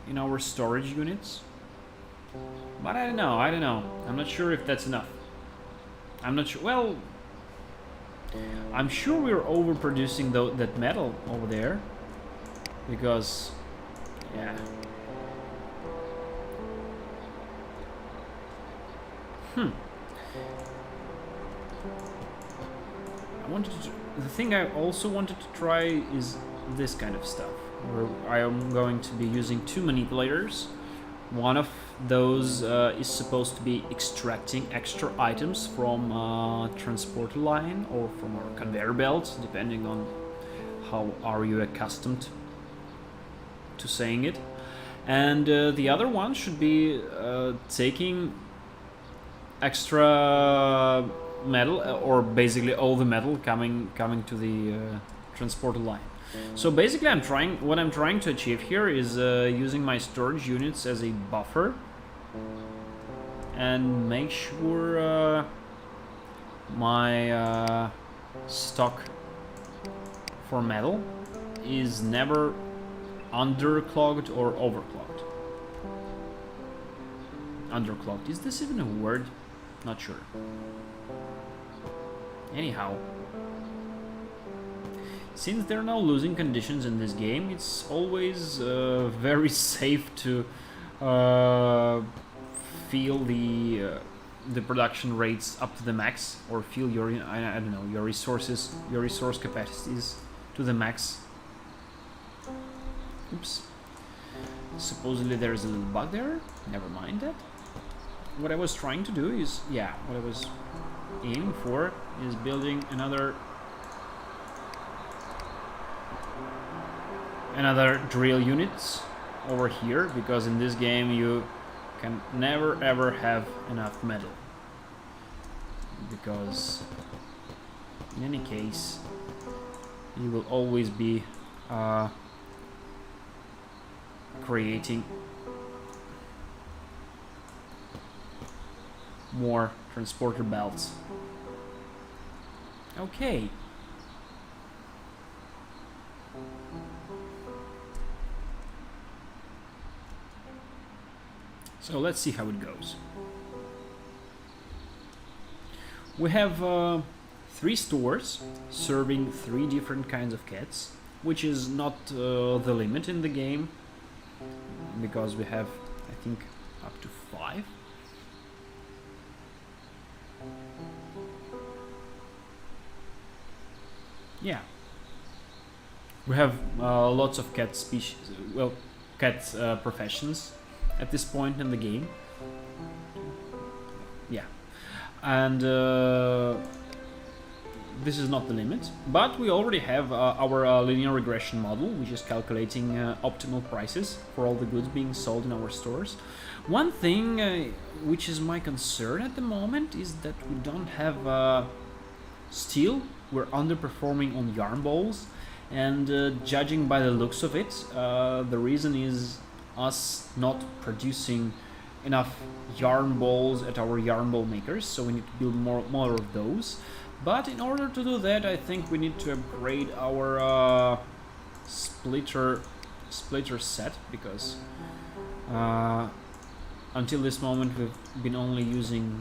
in our storage units. But I don't know. I'm not sure if that's enough. I'm not sure. Well, I'm sure we're overproducing that metal over there, because, yeah. The thing I also wanted to try is this kind of stuff, where I am going to be using 2 manipulators. One of those is supposed to be extracting extra items from a transporter line or from our conveyor belt, depending on how are you accustomed to saying it. And the other one should be taking extra metal, or basically all the metal coming to the transporter line. So basically, what I'm trying to achieve here is using my storage units as a buffer, and make sure my stock for metal is never underclogged or overclogged. Underclogged, is this even a word? Not sure. Anyhow, since there are no losing conditions in this game, it's always very safe to feel the production rates up to the max, or feel your, I don't know, your resource capacities to the max. Oops. Supposedly there is a little bug there. Never mind that. What I was trying to do is, what I was aiming for is building another drill units over here, because in this game you can never ever have enough metal, because in any case you will always be creating more transporter belts. Okay. So let's see how it goes. We have 3 stores serving 3 different kinds of cats, which is not the limit in the game, because we have, I think, up to 5. Yeah, we have lots of cat species, well, cat professions at this point in the game. Yeah, and this is not the limit, but we already have our linear regression model, which is calculating optimal prices for all the goods being sold in our stores. One thing which is my concern at the moment is that we don't have steel. We're underperforming on yarn balls, and judging by the looks of it, the reason is us not producing enough yarn balls at our yarn ball makers, so we need to build more of those. But in order to do that, I think we need to upgrade our splitter set, because until this moment we've been only using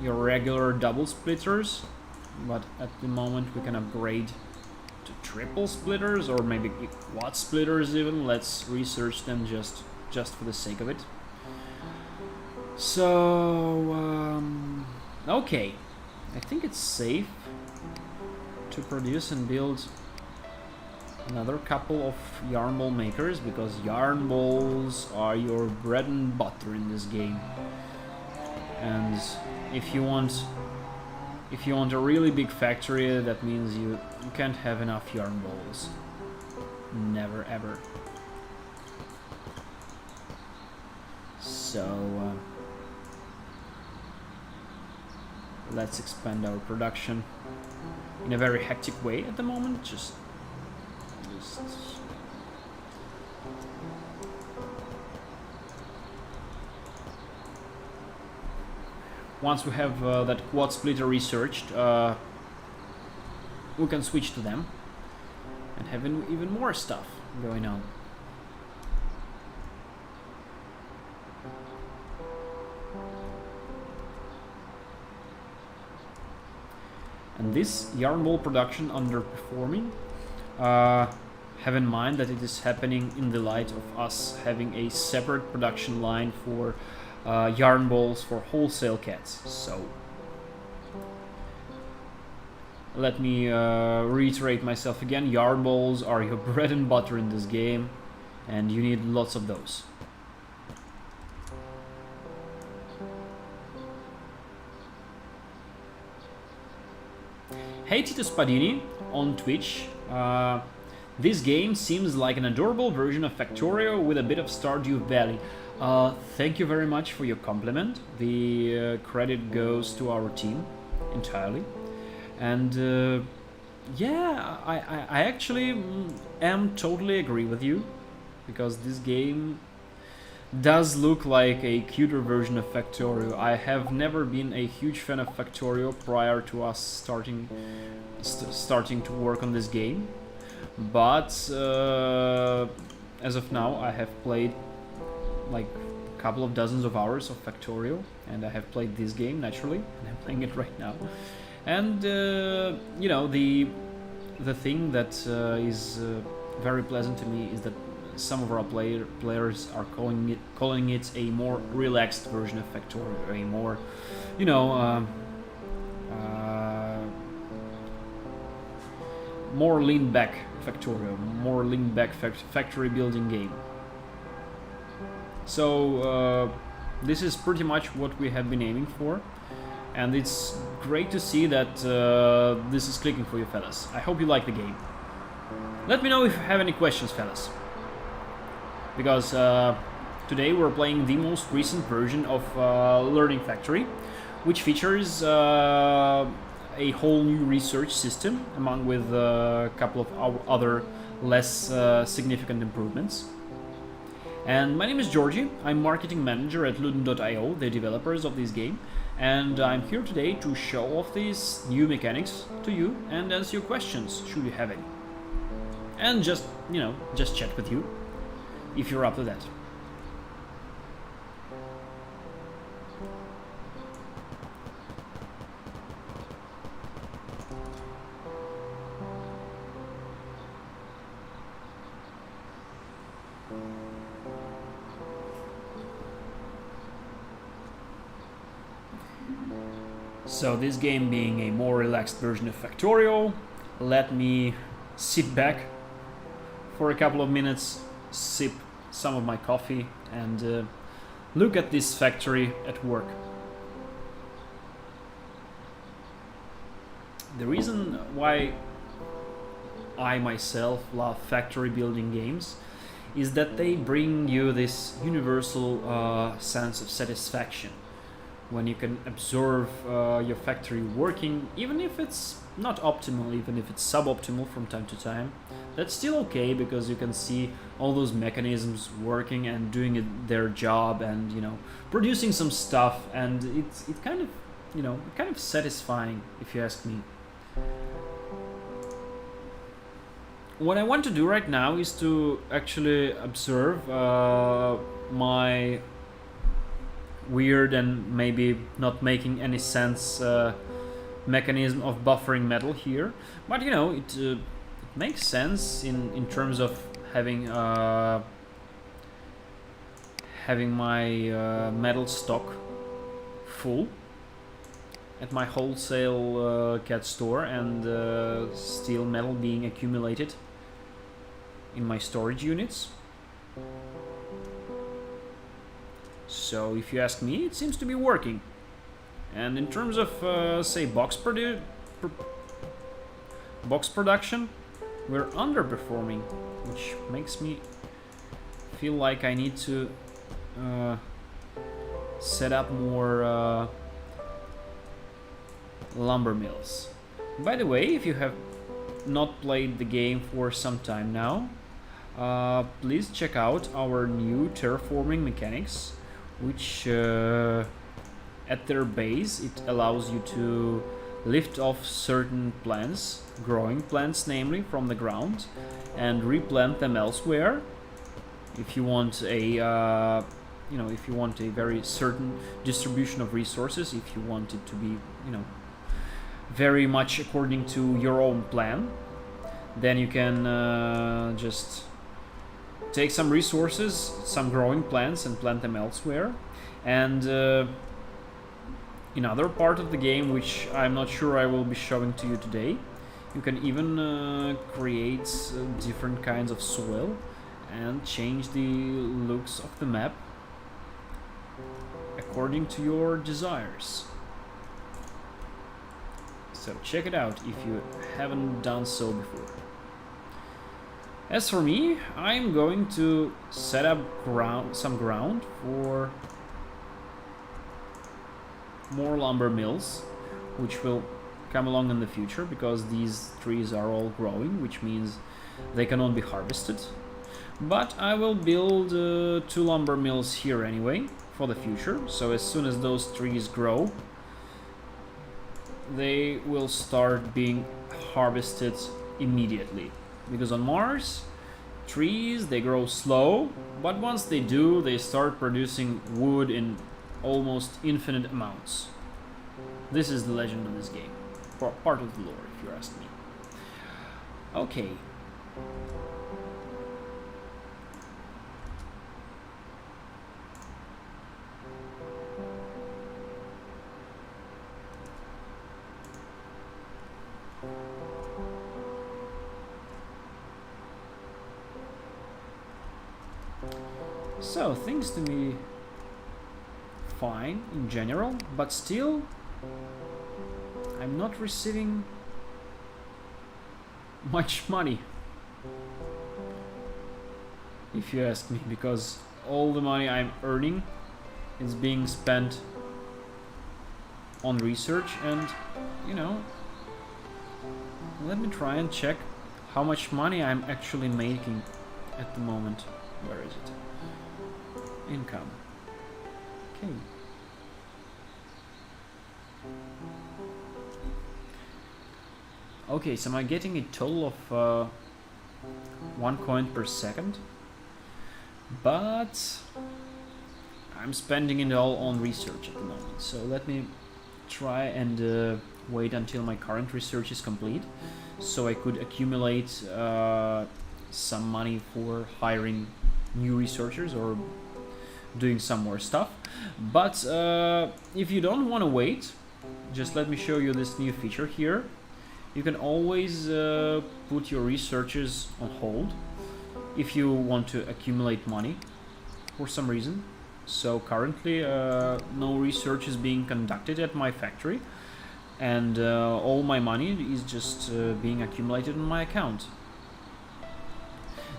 your regular double splitters, but at the moment we can upgrade to triple splitters, or maybe quad splitters even. Let's research them just for the sake of it. So okay, I think it's safe to produce and build another couple of yarn ball makers, because yarn balls are your bread and butter in this game. And if you want a really big factory, that means you can't have enough yarn balls. Never ever. So let's expand our production in a very hectic way at the moment. Just once we have that quad splitter researched, we can switch to them and have even more stuff going on. And this yarn ball production underperforming, have in mind that it is happening in the light of us having a separate production line for yarn balls for wholesale cats. So let me reiterate myself again: yarn balls are your bread and butter in this game, and you need lots of those. Hey Tito Spadini on Twitch. This game seems like an adorable version of Factorio with a bit of Stardew Valley. Thank you very much for your compliment. The credit goes to our team entirely. And yeah, I actually am totally agree with you, because this game does look like a cuter version of Factorio. I have never been a huge fan of Factorio prior to us starting to work on this game, but as of now I have played like a couple of dozens of hours of Factorio, and I have played this game naturally, and I'm playing it right now. And you know, the thing that is very pleasant to me is that some of our players are calling it a more relaxed version of Factorio, a more, you know, more lean back Factorio, more lean back factory building game. So this is pretty much what we have been aiming for, and it's great to see that this is clicking for you fellas. I hope you like the game. Let me know if you have any questions, fellas, because today we're playing the most recent version of Learning Factory, which features a whole new research system, among with a couple of other less significant improvements. And my name is Georgie. I'm marketing manager at Ludden.io, the developers of this game, and I'm here today to show off these new mechanics to you and answer your questions, should you have any. And just, you know, just chat with you, if you're up to that. So this game being a more relaxed version of Factorio, let me sit back for a couple of minutes, sip some of my coffee, and look at this factory at work. The reason why I myself love factory building games is that they bring you this universal sense of satisfaction when you can observe your factory working, even if it's not optimal, even if it's suboptimal from time to time. That's still okay because you can see all those mechanisms working and doing their job, and producing some stuff, and it's kind of satisfying, if you ask me. What I want to do right now is to actually observe my weird and maybe not making any sense mechanism of buffering metal here, but it makes sense in terms of having my metal stock full at my wholesale CAD store, and steel metal being accumulated in my storage units. So if you ask me, it seems to be working. And in terms of say box production, we're underperforming, which makes me feel like I need to set up more lumber mills. By the way, if you have not played the game for some time now, please check out our new terraforming mechanics, which at their base it allows you to lift off certain plants, growing plants namely, from the ground and replant them elsewhere. If you want a if you want a very certain distribution of resources, if you want it to be very much according to your own plan, then you can just take some resources, some growing plants, and plant them elsewhere. And in other part of the game, which I'm not sure I will be showing to you today, you can even create different kinds of soil and change the looks of the map according to your desires. So check it out if you haven't done so before. As for me, I'm going to set up some ground for more lumber mills, which will come along in the future, because these trees are all growing, which means they cannot be harvested. But I will build 2 lumber mills here anyway for the future, so as soon as those trees grow, they will start being harvested immediately. Because on Mars, trees, they grow slow, but once they do, they start producing wood in almost infinite amounts. This is the legend of this game, part of the lore, if you ask me. Okay. So, things to me fine in general, but still I'm not receiving much money, if you ask me, because all the money I'm earning is being spent on research, and let me try and check how much money I'm actually making at the moment. Where is it? Income. Okay. Okay, so I'm getting a total of 1 coin per second, but I'm spending it all on research at the moment. So let me try and wait until my current research is complete, so I could accumulate some money for hiring new researchers or doing some more stuff. But if you don't want to wait, just let me show you this new feature here. You can always put your researches on hold if you want to accumulate money for some reason. So currently no research is being conducted at my factory, and all my money is just being accumulated on my account.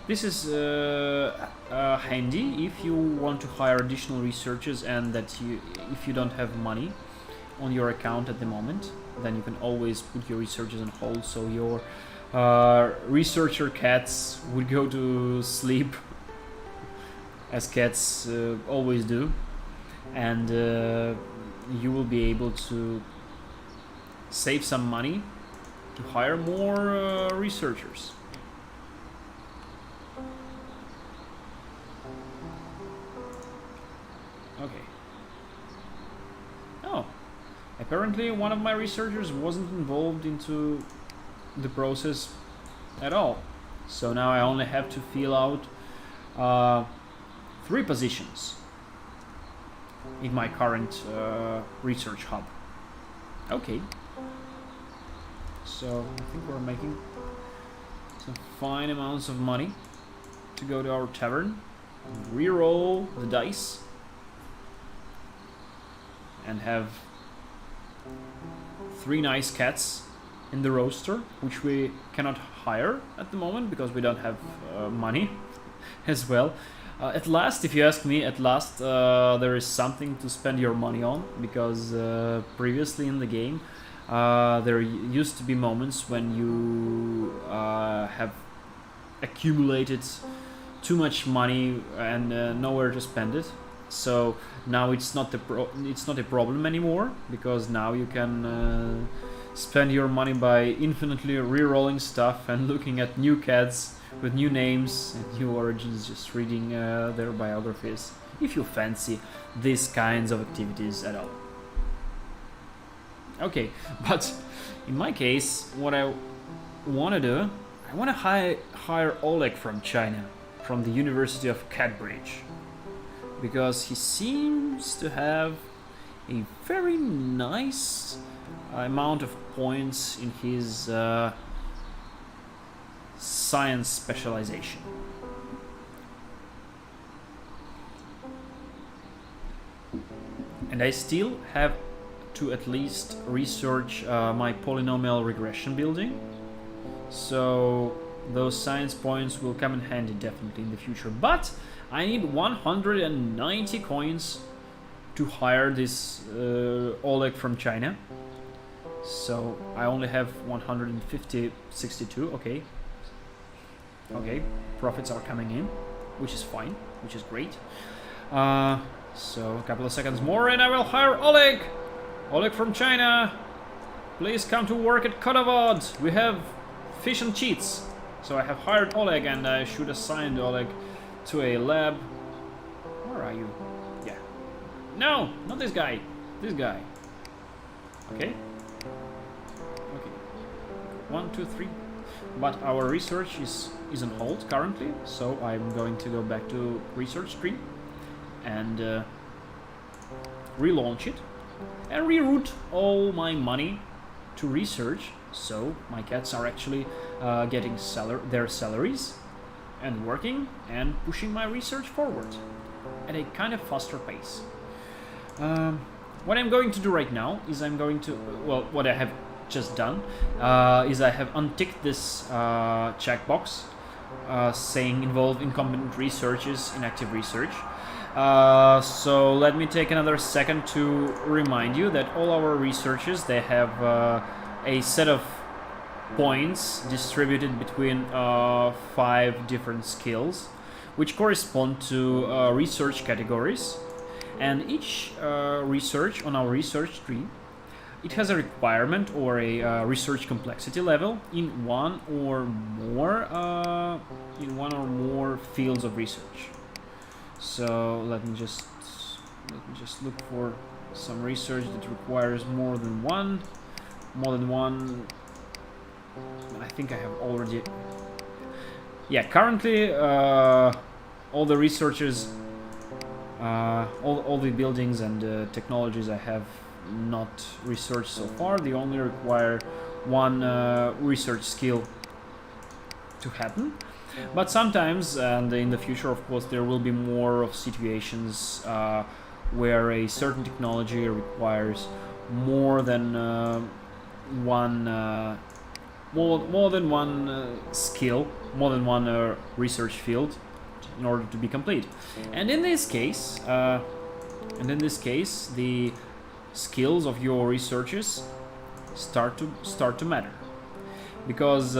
This is handy if you want to hire additional researchers and if you don't have money on your account at the moment, then you can always put your researchers on hold, so your researcher cats would go to sleep as cats always do, and you will be able to save some money to hire more researchers. Okay. Oh, apparently one of my researchers wasn't involved into the process at all. So now I only have to fill out 3 positions in my current research hub. Okay. So I think we're making some fine amounts of money to go to our tavern, re-roll the dice, and have 3 nice cats in the roster, which we cannot hire at the moment because we don't have money as well. At last, if you ask me, at last there is something to spend your money on, because previously in the game there used to be moments when you have accumulated too much money and nowhere to spend it. So now it's not a problem anymore, because now you can spend your money by infinitely re-rolling stuff and looking at new cats with new names and new origins, just reading their biographies, if you fancy these kinds of activities at all. Okay, but in my case, what I want to do, I want to hire Oleg from China, from the University of Catbridge, because he seems to have a very nice amount of points in his science specialization. And I still have to at least research my polynomial regression building, so those science points will come in handy definitely in the future. But I need 190 coins to hire this Oleg from China, so I only have 162. Okay, profits are coming in, which is fine, which is great. So a couple of seconds more and I will hire Oleg! Oleg from China, please come to work at Kodavod. We have fish and cheats. So I have hired Oleg, and I should assign Oleg to a lab. Where are you? Yeah. No, not this guy. This guy. Okay. Okay. 1, 2, 3. But our research is on hold currently, so I'm going to go back to research tree and relaunch it and reroute all my money to research, so my cats are actually getting their salaries and working and pushing my research forward at a kind of faster pace. What I'm going to do right now is what I have just done is I have unticked this checkbox saying involve incompetent researchers in active research. So let me take another second to remind you that all our researchers, they have a set of points distributed between 5 different skills, which correspond to research categories, and each research on our research tree, it has a requirement or a research complexity level in one or more fields of research. So let me just look for some research that requires more than one. I think I have already. Yeah, currently all the researches, all the buildings and technologies I have not researched so far, they only require one research skill to happen. But sometimes, and in the future, of course, there will be more of situations where a certain technology requires more than one skill, more than one research field in order to be complete. And in this case, the skills of your researchers start to matter, because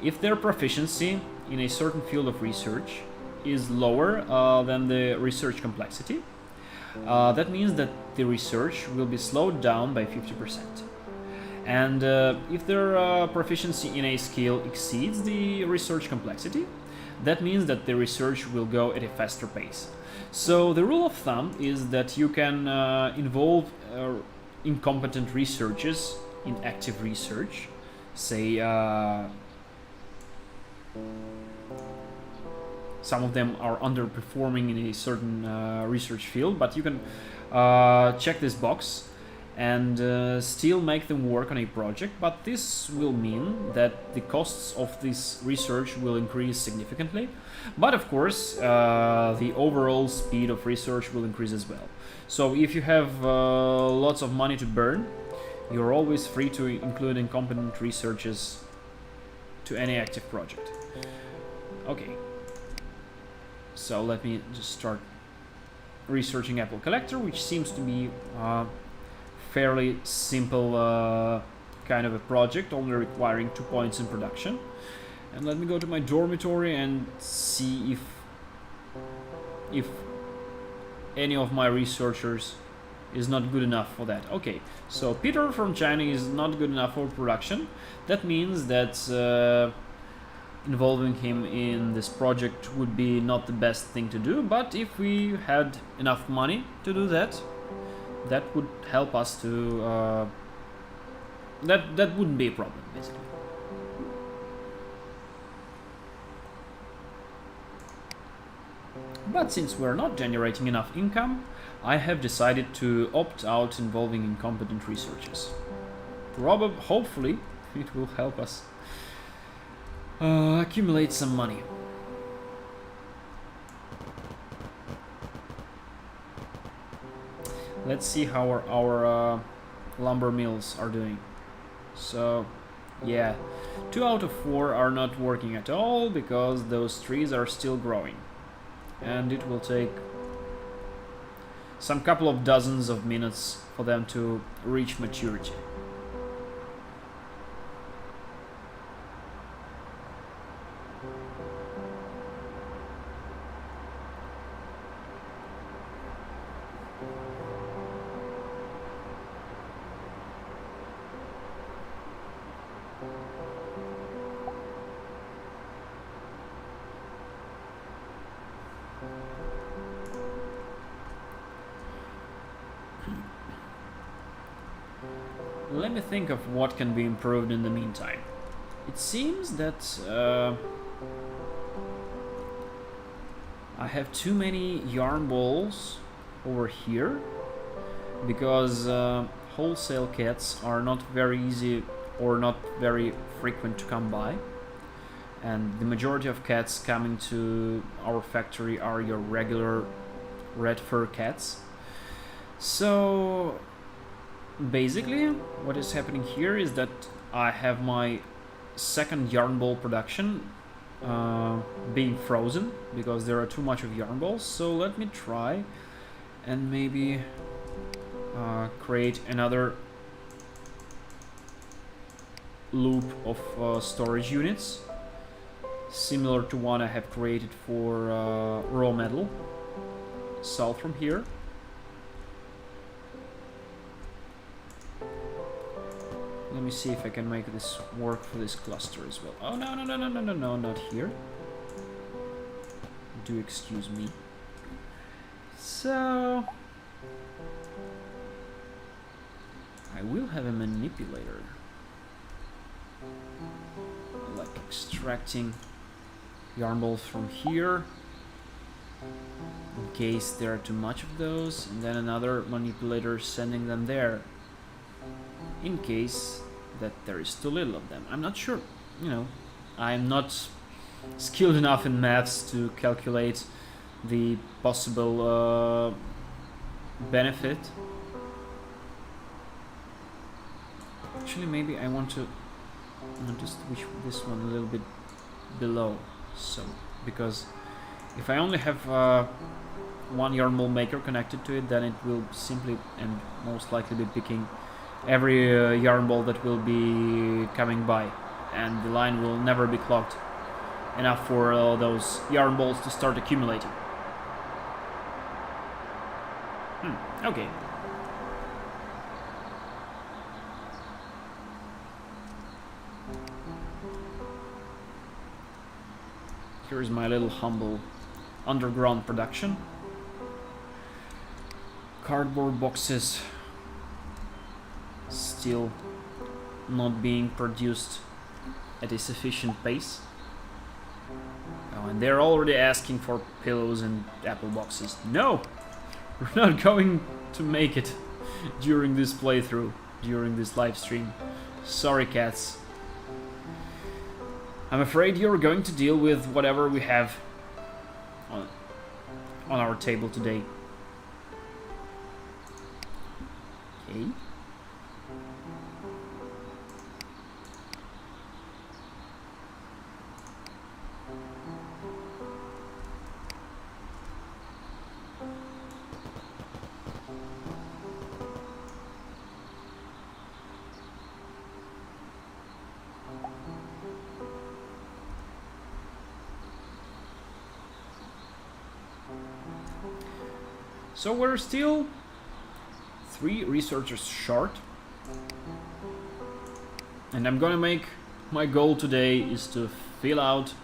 if their proficiency in a certain field of research is lower than the research complexity, that means that the research will be slowed down by 50%. And if their proficiency in a skill exceeds the research complexity, that means that the research will go at a faster pace. So the rule of thumb is that you can involve incompetent researchers in active research. Say some of them are underperforming in a certain research field, but you can check this box and still make them work on a project, but this will mean that the costs of this research will increase significantly. But of course, the overall speed of research will increase as well. So if you have lots of money to burn, you're always free to include incompetent researchers to any active project. Okay, so let me just start researching Apple Collector, which seems to be fairly simple kind of a project, only requiring 2 points in production. And let me go to my dormitory and see if any of my researchers is not good enough for that. Okay, so Peter from China is not good enough for production. That means that involving him in this project would be not the best thing to do, but if we had enough money to do that, that would help us to that wouldn't be a problem, basically. But since we're not generating enough income, I have decided to opt out involving incompetent researchers. Hopefully it will help us accumulate some money. Let's see how our lumber mills are doing. So yeah, 2 out of 4 are not working at all because those trees are still growing, and it will take some couple of dozens of minutes for them to reach maturity. Let me think of what can be improved in the meantime. It seems that I have too many yarn balls over here because wholesale cats are not very easy or not very frequent to come by, and the majority of cats coming to our factory are your regular red fur cats. So basically what is happening here is that I have my second yarn ball production being frozen because there are too much of yarn balls. So let me try and maybe create another loop of storage units similar to one I have created for raw metal south from here. Let me see if I can make this work for this cluster as well. Oh, no, not here. Do excuse me. So I will have a manipulator, like extracting yarn balls from here, in case there are too much of those, and then another manipulator sending them there, in case that there is too little of them. I'm not sure, you know, I'm not skilled enough in maths to calculate the possible benefit. Actually, maybe I want to switch this one a little bit below, so because if I only have one yarn ball maker connected to it, then it will simply and most likely be picking every yarn ball that will be coming by, and the line will never be clogged enough for those yarn balls to start accumulating. Okay. Here's my little humble underground production. Cardboard boxes still not being produced at a sufficient pace. Oh, and they're already asking for pillows and apple boxes. No! We're not going to make it during this playthrough, during this live stream. Sorry, cats. I'm afraid you're going to deal with whatever we have on our table today. Okay. So we're still 3 researchers short, and I'm gonna make my goal today is to fill out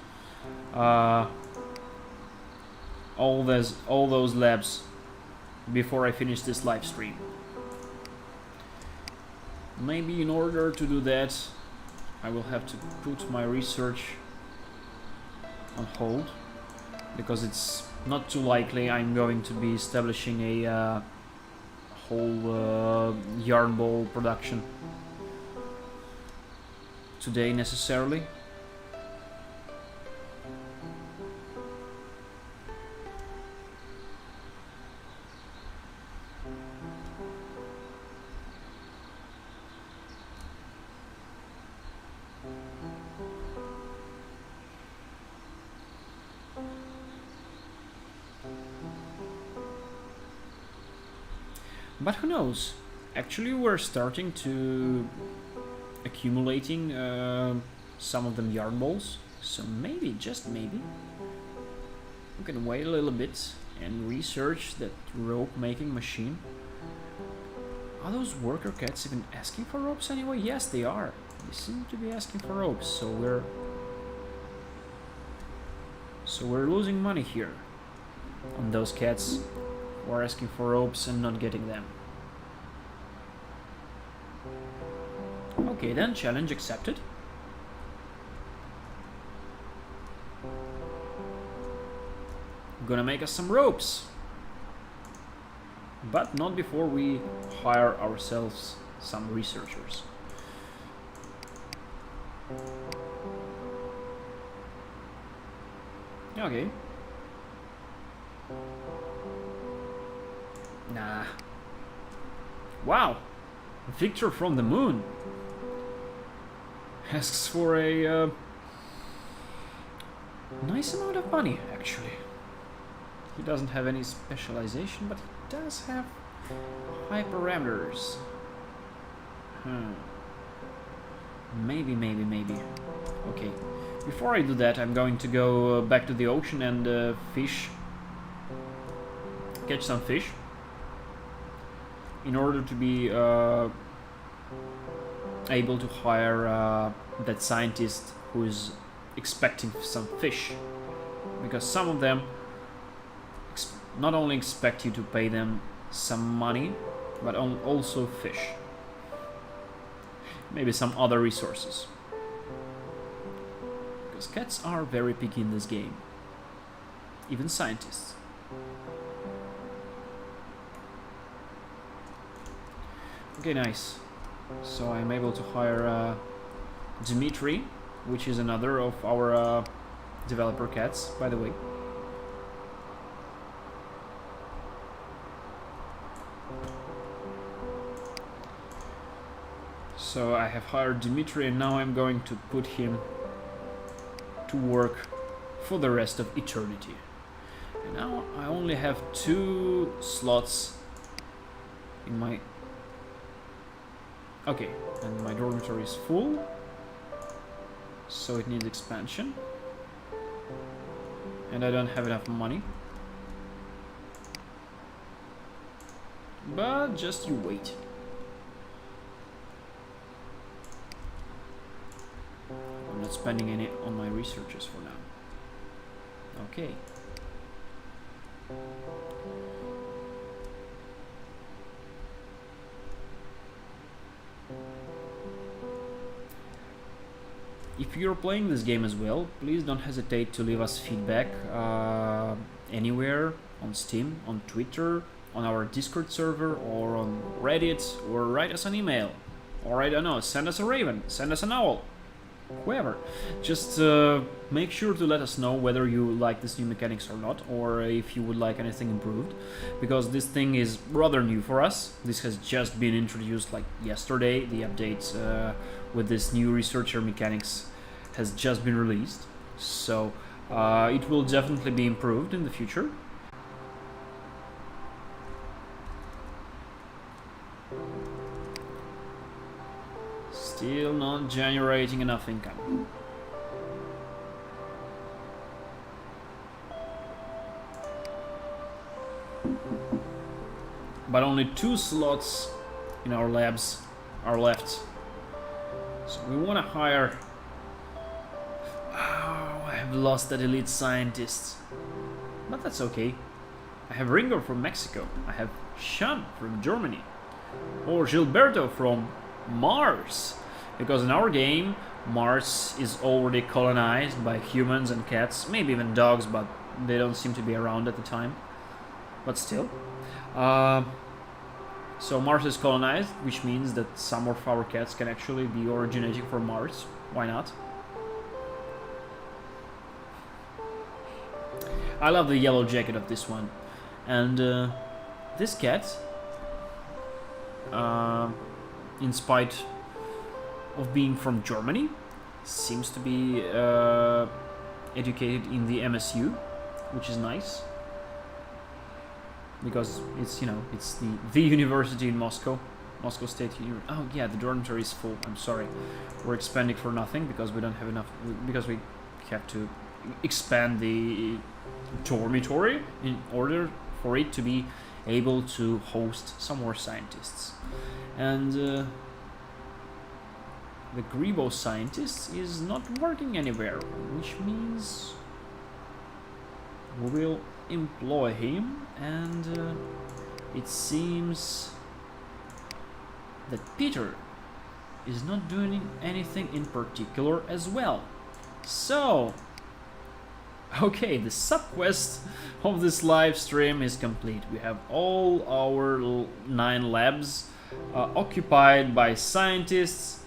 all those labs before I finish this live stream. Maybe in order to do that, I will have to put my research on hold, because it's not too likely I'm going to be establishing a whole yarn ball production today necessarily. But who knows? Actually, we're starting to accumulating some of them yarn balls, so maybe, just maybe, we can wait a little bit and research that rope making machine. Are those worker cats even asking for ropes anyway? Yes, they are. They seem to be asking for ropes, so we're losing money here on those cats who are asking for ropes and not getting them. Okay then, challenge accepted. Gonna make us some ropes. But not before we hire ourselves some researchers. Okay. Nah. Wow. Victor from the Moon asks for a nice amount of money, actually. He doesn't have any specialization, but he does have high parameters. Maybe. Okay. Before I do that, I'm going to go back to the ocean and catch some fish, in order to be able to hire that scientist who is expecting some fish, because some of them not only expect you to pay them some money, but also fish, maybe some other resources, Because cats are very picky in this game. Even scientists. Okay, nice. So I'm able to hire Dmitry, which is another of our developer cats, by the way. So I have hired Dmitry, and now I'm going to put him to work for the rest of eternity. And now I only have 2 slots in my... Okay, and my dormitory is full, so it needs expansion. And I don't have enough money. But just you wait. I'm not spending any on my researchers for now. Okay. If you're playing this game as well, please don't hesitate to leave us feedback anywhere on Steam, on Twitter, on our Discord server, or on Reddit, or write us an email, or I don't know, send us a raven, send us an owl, whoever. Just make sure to let us know whether you like this new mechanics or not, or if you would like anything improved, because this thing is rather new for us. This has just been introduced like yesterday. The update with this new researcher mechanics has just been released, so it will definitely be improved in the future. Still not generating enough income. But only 2 slots in our labs are left. So we want to hire... Oh, I have lost that elite scientist. But that's okay. I have Ringo from Mexico. I have Sean from Germany. Or Gilberto from Mars. Because in our game, Mars is already colonized by humans and cats. Maybe even dogs, but they don't seem to be around at the time. But still. So Mars is colonized, which means that some of our cats can actually be originating from Mars. Why not? I love the yellow jacket of this one. And this cat, in spite of being from Germany, seems to be educated in the MSU, which is nice. Because it's, you know, it's the university in Moscow, Moscow State University. Oh yeah, the dormitory is full. I'm sorry, we're expanding for nothing because we don't have enough. Because we have to expand the dormitory in order for it to be able to host some more scientists. And the Grebo scientist is not working anywhere, which means we will employ him, and it seems that Peter is not doing anything in particular as well. So, okay, the subquest of this live stream is complete. We have all our 9 labs occupied by scientists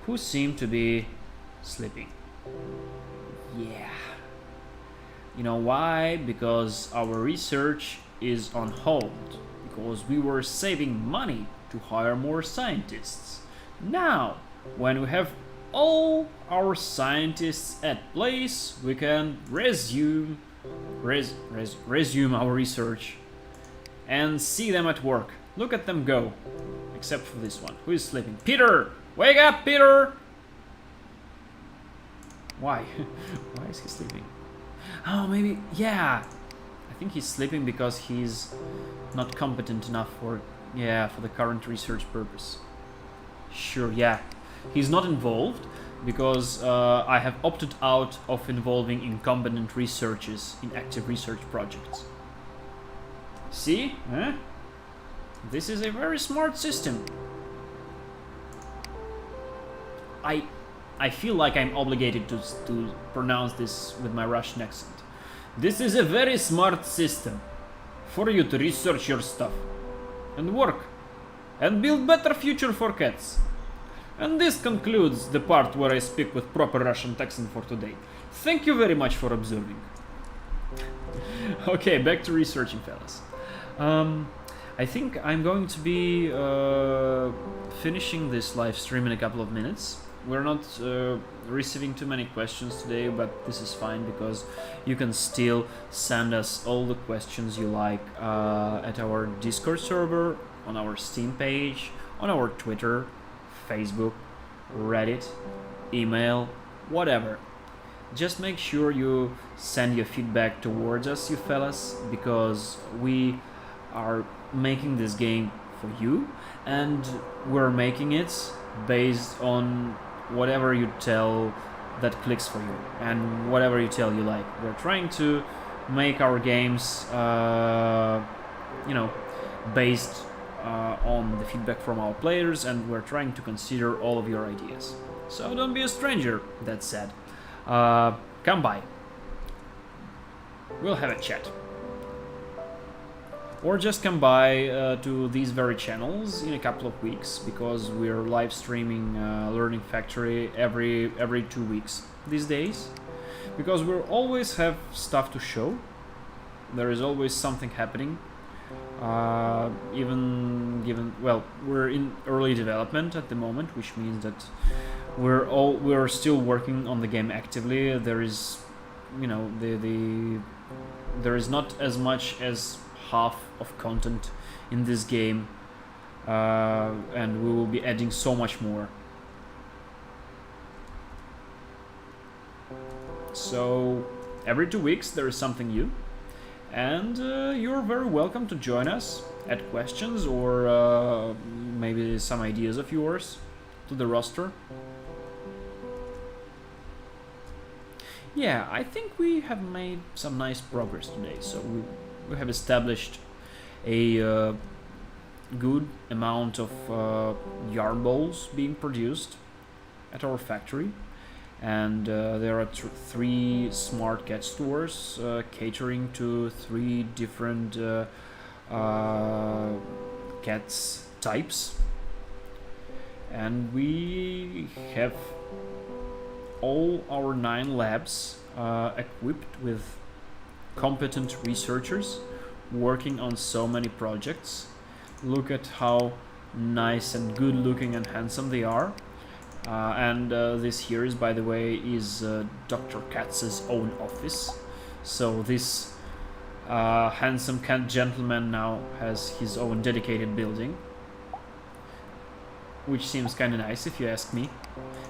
who seem to be sleeping. Yeah. You know why? Because our research is on hold. Because we were saving money to hire more scientists. Now, when we have all our scientists at place, we can resume our research and see them at work. Look at them go. Except for this one, who is sleeping. Peter! Wake up, Peter! Why? Why is he sleeping? Oh, maybe, yeah. I think he's sleeping because he's not competent enough for the current research purpose. Sure, yeah. He's not involved because I have opted out of involving incompetent researchers in active research projects. See? Huh? This is a very smart system. I I feel like I'm obligated to pronounce this with my Russian accent. This is a very smart system for you to research your stuff and work and build better future for cats. And this concludes the part where I speak with proper Russian accent for today. Thank you very much for observing. Okay, back to researching, fellas. I think I'm going to be finishing this live stream in a couple of minutes. We're not receiving too many questions today, but this is fine because you can still send us all the questions you like at our Discord server, on our Steam page, on our Twitter, Facebook, Reddit, email, whatever. Just make sure you send your feedback towards us, you fellas, because we are making this game for you, and we're making it based on whatever you tell that clicks for you and whatever you tell you like. We're trying to make our games based on the feedback from our players, and we're trying to consider all of your ideas. So don't be a stranger, that said. Come by. We'll have a chat. Or just come by to these very channels in a couple of weeks, because we're live streaming Learning Factory every 2 weeks these days, because we always have stuff to show. There is always something happening. We're in early development at the moment, which means that we're still working on the game actively. There is, there is not as much as half of content in this game, and we will be adding so much more. So every 2 weeks there is something new, and you're very welcome to join us, add questions, or maybe some ideas of yours to the roster. Yeah, I think we have made some nice progress today. So we have established a good amount of yarn bowls being produced at our factory, and there are 3 smart cat stores catering to 3 different cats types, and we have all our 9 labs equipped with competent researchers working on so many projects. Look at how nice and good looking and handsome they are. And this here is, by the way, is Dr. Katz's own office. So this handsome cat gentleman now has his own dedicated building, which seems kind of nice if you ask me,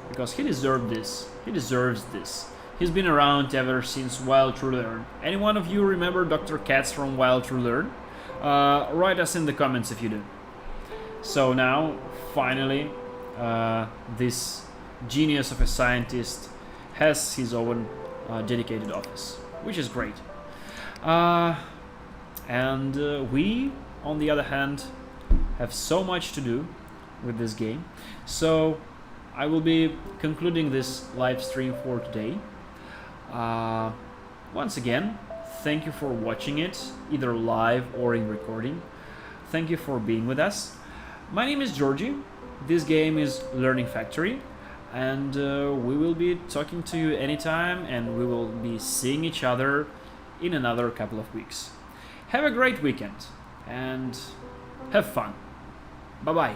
because he deserved this. He deserves this. He's been around ever since Wild to Learn. Any one of you remember Dr. Katz from Wild to Learn? Write us in the comments if you do. So now, finally, this genius of a scientist has his own dedicated office, which is great. And we, on the other hand, have so much to do with this game. So I will be concluding this live stream for today. Once again, thank you for watching it, either live or in recording. Thank you for being with us. My name is Georgie. This game is Learning Factory, and we will be talking to you anytime, and we will be seeing each other in another couple of weeks. Have a great weekend and have fun. Bye bye.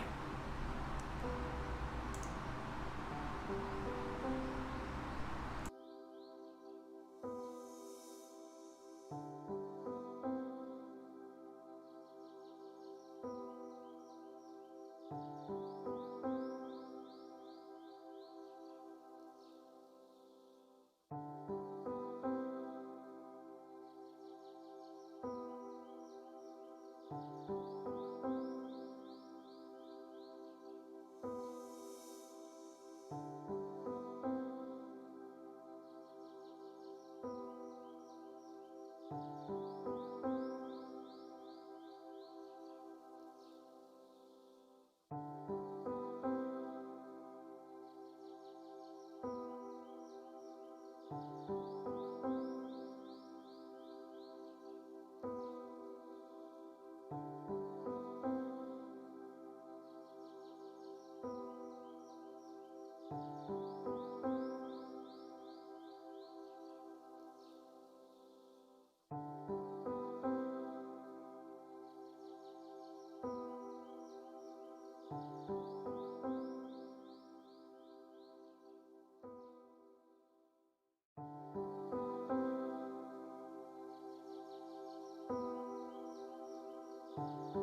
you